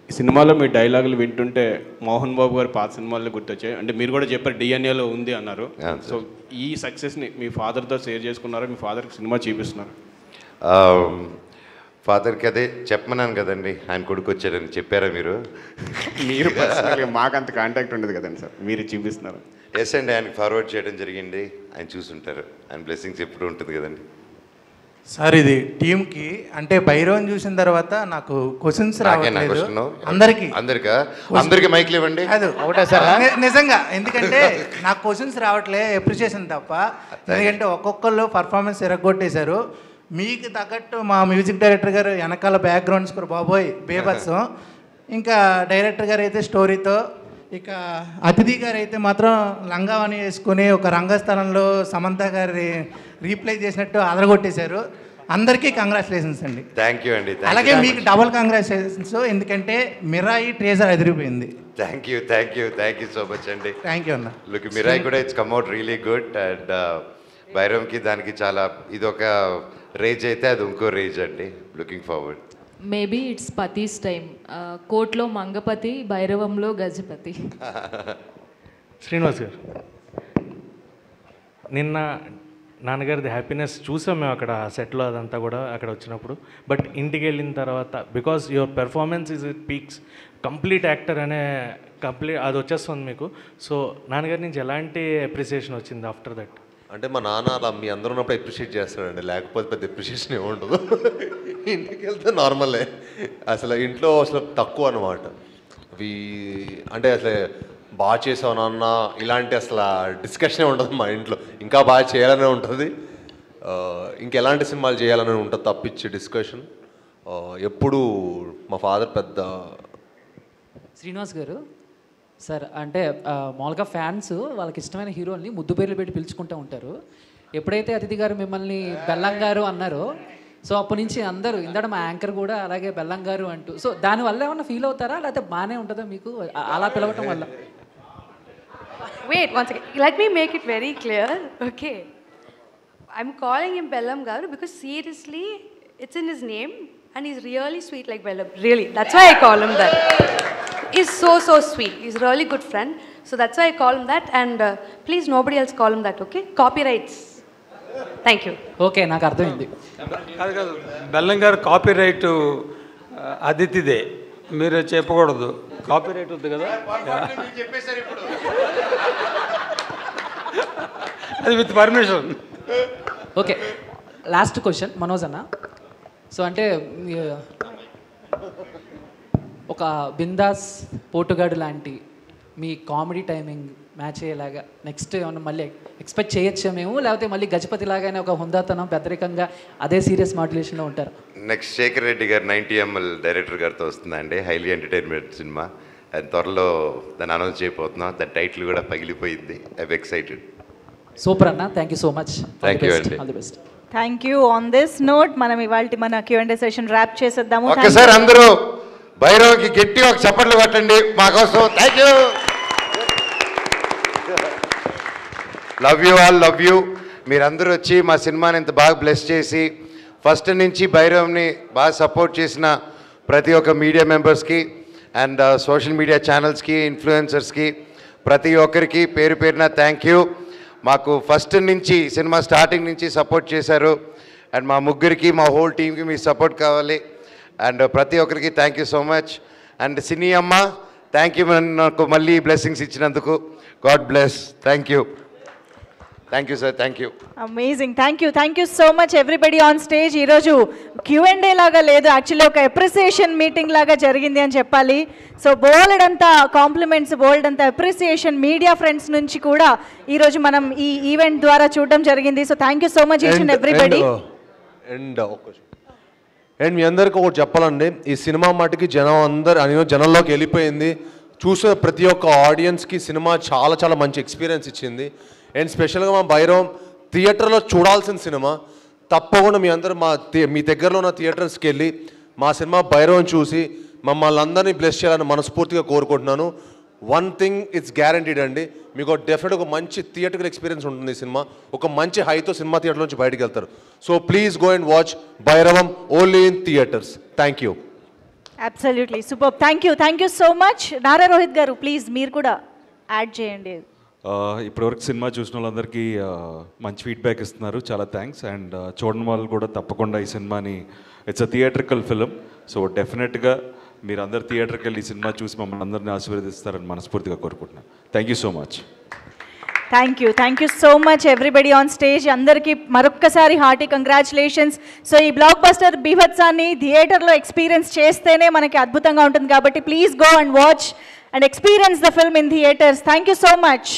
S14: ఈ సినిమాలో మీ డైలాగులు వింటుంటే మోహన్ బాబు గారు పాత సినిమాల్లో గుర్తొచ్చాయి. అంటే మీరు కూడా చెప్పారు డిఎన్ఏలో ఉంది అన్నారు. సో ఈ సక్సెస్ని మీ ఫాదర్తో షేర్ చేసుకున్నారు, మీ ఫాదర్కి సినిమా చూపిస్తున్నారు?
S4: ఫాదర్కి అదే చెప్పమన్నాను కదండి, ఆయన కొడుకు వచ్చాడని చెప్పారా మీరు?
S14: మీరు మాకు అంత కాంటాక్ట్ ఉండదు కదండి సార్, మీరు చూపిస్తున్నారు.
S4: ఎస్ అండి, ఆయనకి ఫార్వర్డ్ చేయడం జరిగింది, ఆయన చూసుంటారు. ఆయన బ్లెస్సింగ్స్ ఎప్పుడు ఉంటుంది కదండి.
S7: సార్ ఇది టీంకి అంటే భైరవన్ చూసిన తర్వాత నాకు క్వశ్చన్స్ రావట్లేదు.
S4: అందరికి మైక్లు ఇవ్వండి.
S7: ఒకటే సార్ నిజంగా, ఎందుకంటే నాకు క్వశ్చన్స్ రావట్లే, అప్రిషియేషన్ తప్ప. ఎందుకంటే ఒక్కొక్కళ్ళు పర్ఫార్మెన్స్ ఎరగొట్టేశారు. మీకు తగ్గట్టు మా మ్యూజిక్ డైరెక్టర్ గారు వెనకాల బ్యాక్గ్రౌండ్ స్కోర్ బాబోయ్ బేబత్సం. ఇంకా డైరెక్టర్ గారు అయితే స్టోరీతో, ఇక అతిథి గారు అయితే మాత్రం లంగావని వేసుకుని ఒక రంగస్థలంలో సమంత గారి రీప్లై చేసినట్టు అదరగొట్టేశారు. అందరికీ కంగ్రాచులేషన్స్ అండి.
S4: థ్యాంక్ యూ అండి.
S7: అలాగే మీకు డబుల్ కంగ్రాచులేషన్స్, ఎందుకంటే మిరాయి ట్రేజర్ అదిరిపోయింది.
S4: థ్యాంక్ యూ సో మచ్ అండి.
S7: థ్యాంక్ యూ అన్న.
S4: లుక్ మిరాయి కూడా it's come out really good. And భైరవంకి దానికి చాలా ఇదొక రేజ్ అయితే అది ఇంకో రేజ్ అండి. Looking forward.
S15: మేబీ ఇట్స్ పతీస్ టైం. కోర్టులో మంగపతి, భైరవంలో గజపతి.
S19: శ్రీనివాస్ గారు, నిన్న నాన్నగారిది హ్యాపీనెస్ చూసాం మేము అక్కడ సెట్లో అదంతా కూడా అక్కడ వచ్చినప్పుడు. బట్ ఇంటికి వెళ్ళిన తర్వాత because your performance is it peaks, complete actor అనే అది వచ్చేస్తుంది మీకు. సో నాన్నగారి నుంచి ఎలాంటి అప్రిసియేషన్ వచ్చింది ఆఫ్టర్ దట్?
S8: అంటే మా నాన్న అలా మీ అందరూ ఉన్నప్పుడు అప్రిషియేట్ చేస్తాడండి, లేకపోతే పెద్ద అప్రిషియేషన్ ఏమి ఉండదు. ఇంటికి వెళ్తే నార్మలే, అసలు ఇంట్లో అసలు తక్కువ అనమాట. అంటే అసలు బాగా చేసావు నాన్న ఇలాంటి అసలు డిస్కషనే ఉండదు మా ఇంట్లో. ఇంకా బాగా చేయాలనే ఉంటుంది, ఇంకెలాంటి సినిమాలు చేయాలని ఉంటుంది తప్పించి డిస్కషన్. ఎప్పుడు మా ఫాదర్ పెద్ద
S18: శ్రీనివాస్ గారు సార్, అంటే మామూలుగా ఫ్యాన్స్ వాళ్ళకి ఇష్టమైన హీరోని ముద్దు పేర్లు పెట్టి పిలుచుకుంటూ ఉంటారు. ఎప్పుడైతే అతిథి గారు మిమ్మల్ని బెల్లం గారు అన్నారో, సో అప్పటి నుంచి అందరూ ఇందాక మా యాంకర్ కూడా అలాగే బెల్లం గారు అంటూ, సో దానివల్ల ఏమన్నా ఫీల్ అవుతారా లేకపోతే బాగానే ఉంటుందా మీకు అలా పిలవటం వల్ల?
S16: Wait, once again, let me make it very clear. Okay, I'm calling him Bellam Garu because seriously, it's in his name and he's really sweet like Bellam. Really, that's why I call him that. He's so sweet. He's a really good friend. So that's why I call him that. And please, nobody else call him that, okay? Copyrights. Thank you.
S18: Okay, నాకు అర్థమైంది.
S12: కాదు, బెల్లం గారు copyright అదితిదే, మీరు చెప్పకూడదు. Copyright ఉంది కదా, అది with permission.
S18: Okay, last question Manoj అన్న. సో అంటే ఒక బిందాస్ పోటుగాడు లాంటి మీ కామెడీ టైమింగ్ మ్యాచ్ అయ్యేలాగా నెక్స్ట్ ఏమన్నా మళ్ళీ ఎక్స్పెక్ట్ చేయొచ్చా మేము, లేకపోతే మళ్ళీ గజపతి లాగానే ఒక హుందాతనం పెద్దరికంగా అదే సీరియస్ మాడ్యులేషన్లో ఉంటారు?
S4: నెక్స్ట్ శేఖర్ రెడ్డి గారు 90 ml డైరెక్టర్ గారితో వస్తుందండి, హైలీ ఎంటర్టైన్మెంట్ సినిమా. అది త్వరలో దాన్ని అనౌన్స్ చేయబోతున్నాం. దాని టైటిల్ కూడా పగిలిపోయింది. I'm excited.
S18: సూపర్ అన్న, thank you so much.
S4: Thank you అండి.
S18: All the best.
S1: Thank you. On this note మనం ఇవాళ మన Q&A సెషన్ ర్యాప్ చేసేద్దాము.
S4: ఒక్కసారి అందరూ భైరవ్కి గట్టిగా ఒక చప్పట్లు కొట్టండి మా కోసం. Thank you. Love you all, love you. మీరందరూ వచ్చి మా సినిమాని ఇంత బాగా బ్లెస్ చేసి ఫస్ట్ నుంచి భైరవ్ని బాగా సపోర్ట్ చేసిన ప్రతి ఒక్క మీడియా మెంబర్స్కి అండ్ సోషల్ మీడియా ఛానల్స్కి, ఇన్ఫ్లుయెన్సర్స్కి, ప్రతి ఒక్కరికి పేరు పేరున థ్యాంక్ యూ. మాకు ఫస్ట్ నుంచి సినిమా స్టార్టింగ్ నుంచి సపోర్ట్ చేశారు. అండ్ మా ముగ్గురికి, మా హోల్ టీమ్కి మీ సపోర్ట్ కావాలి. అండ్ ప్రతి ఒక్కరికి thank you so much. And సినీ అమ్మ థ్యాంక్ యూ, నాకు మళ్ళీ బ్లెస్సింగ్స్ ఇచ్చినందుకు. God bless. Thank you. Thank you sir. Thank you.
S1: Amazing. Thank you so much everybody on stage. ఈరోజు Q&A లాగా లేదు, యాక్చువల్లీ ఒక అప్రిసియేషన్ మీటింగ్ లాగా జరిగింది అని చెప్పాలి. సో బోల్డ్ అంతా కాంప్లిమెంట్స్, బోల్డ్ అంతా అప్రిసియేషన్ మీడియా ఫ్రెండ్స్ నుంచి కూడా ఈరోజు మనం ఈ ఈవెంట్ ద్వారా చూడడం జరిగింది. So thank you so much each and everybody.
S8: And మీ అందరికీ ఒకటి చెప్పాలండి, ఈ సినిమా మటుకి జనంలోకి వెళ్ళిపోయింది. చూసిన ప్రతి ఒక్క ఆడియన్స్కి సినిమా చాలా చాలా మంచి ఎక్స్పీరియన్స్ ఇచ్చింది. అండ్ స్పెషల్గా మా భైరవం థియేటర్లో చూడాల్సిన సినిమా. తప్పకుండా మీ అందరూ మీ దగ్గరలో ఉన్న థియేటర్స్కి వెళ్ళి మా సినిమా భైరవం చూసి మమ్మల్ని అందరినీ బ్లెస్ చేయాలని మనస్ఫూర్తిగా కోరుకుంటున్నాను. వన్ థింగ్ ఇట్స్ గ్యారంటీడ్ అండి, మీకు డెఫినెట్ ఒక మంచి థియేటర్కల్ ఎక్స్పీరియన్స్ ఉంటుంది. ఈ సినిమా ఒక మంచి హైతో సినిమా థియేటర్ నుంచి బయటకు వెళ్తారు. So please go and watch Bhairavam only in theatres. Thank you.
S1: Absolutely super. Thank you so much. Nara Rohit గారు ప్లీజ్ మీరు కూడా యాడ్ చేయండి.
S9: ఇప్పటివరకు సినిమా చూసిన వాళ్ళందరికీ మంచి ఫీడ్బ్యాక్ ఇస్తున్నారు, చాలా థ్యాంక్స్. అండ్ చూడని వాళ్ళు కూడా తప్పకుండా ఈ సినిమాని, it's a theatrical film, so డెఫినెట్గా మీరు అందరు థియేటర్కి వెళ్ళి ఈ సినిమా చూసి మమ్మల్ని అందరినీ ఆశీర్వదిస్తారని మనస్ఫూర్తిగా కోరుకుంటున్నాను. Thank you so much.
S1: Thank you so much everybody on stage. అందరికీ మరొక్కసారి హార్టీ కంగ్రాచులేషన్స్. సో ఈ బ్లాక్ బస్టర్ బీభత్సాన్ని థియేటర్లో ఎక్స్పీరియన్స్ చేస్తేనే మనకి అద్భుతంగా ఉంటుంది కాబట్టి please go and watch and experience the film in theaters. Thank you so much.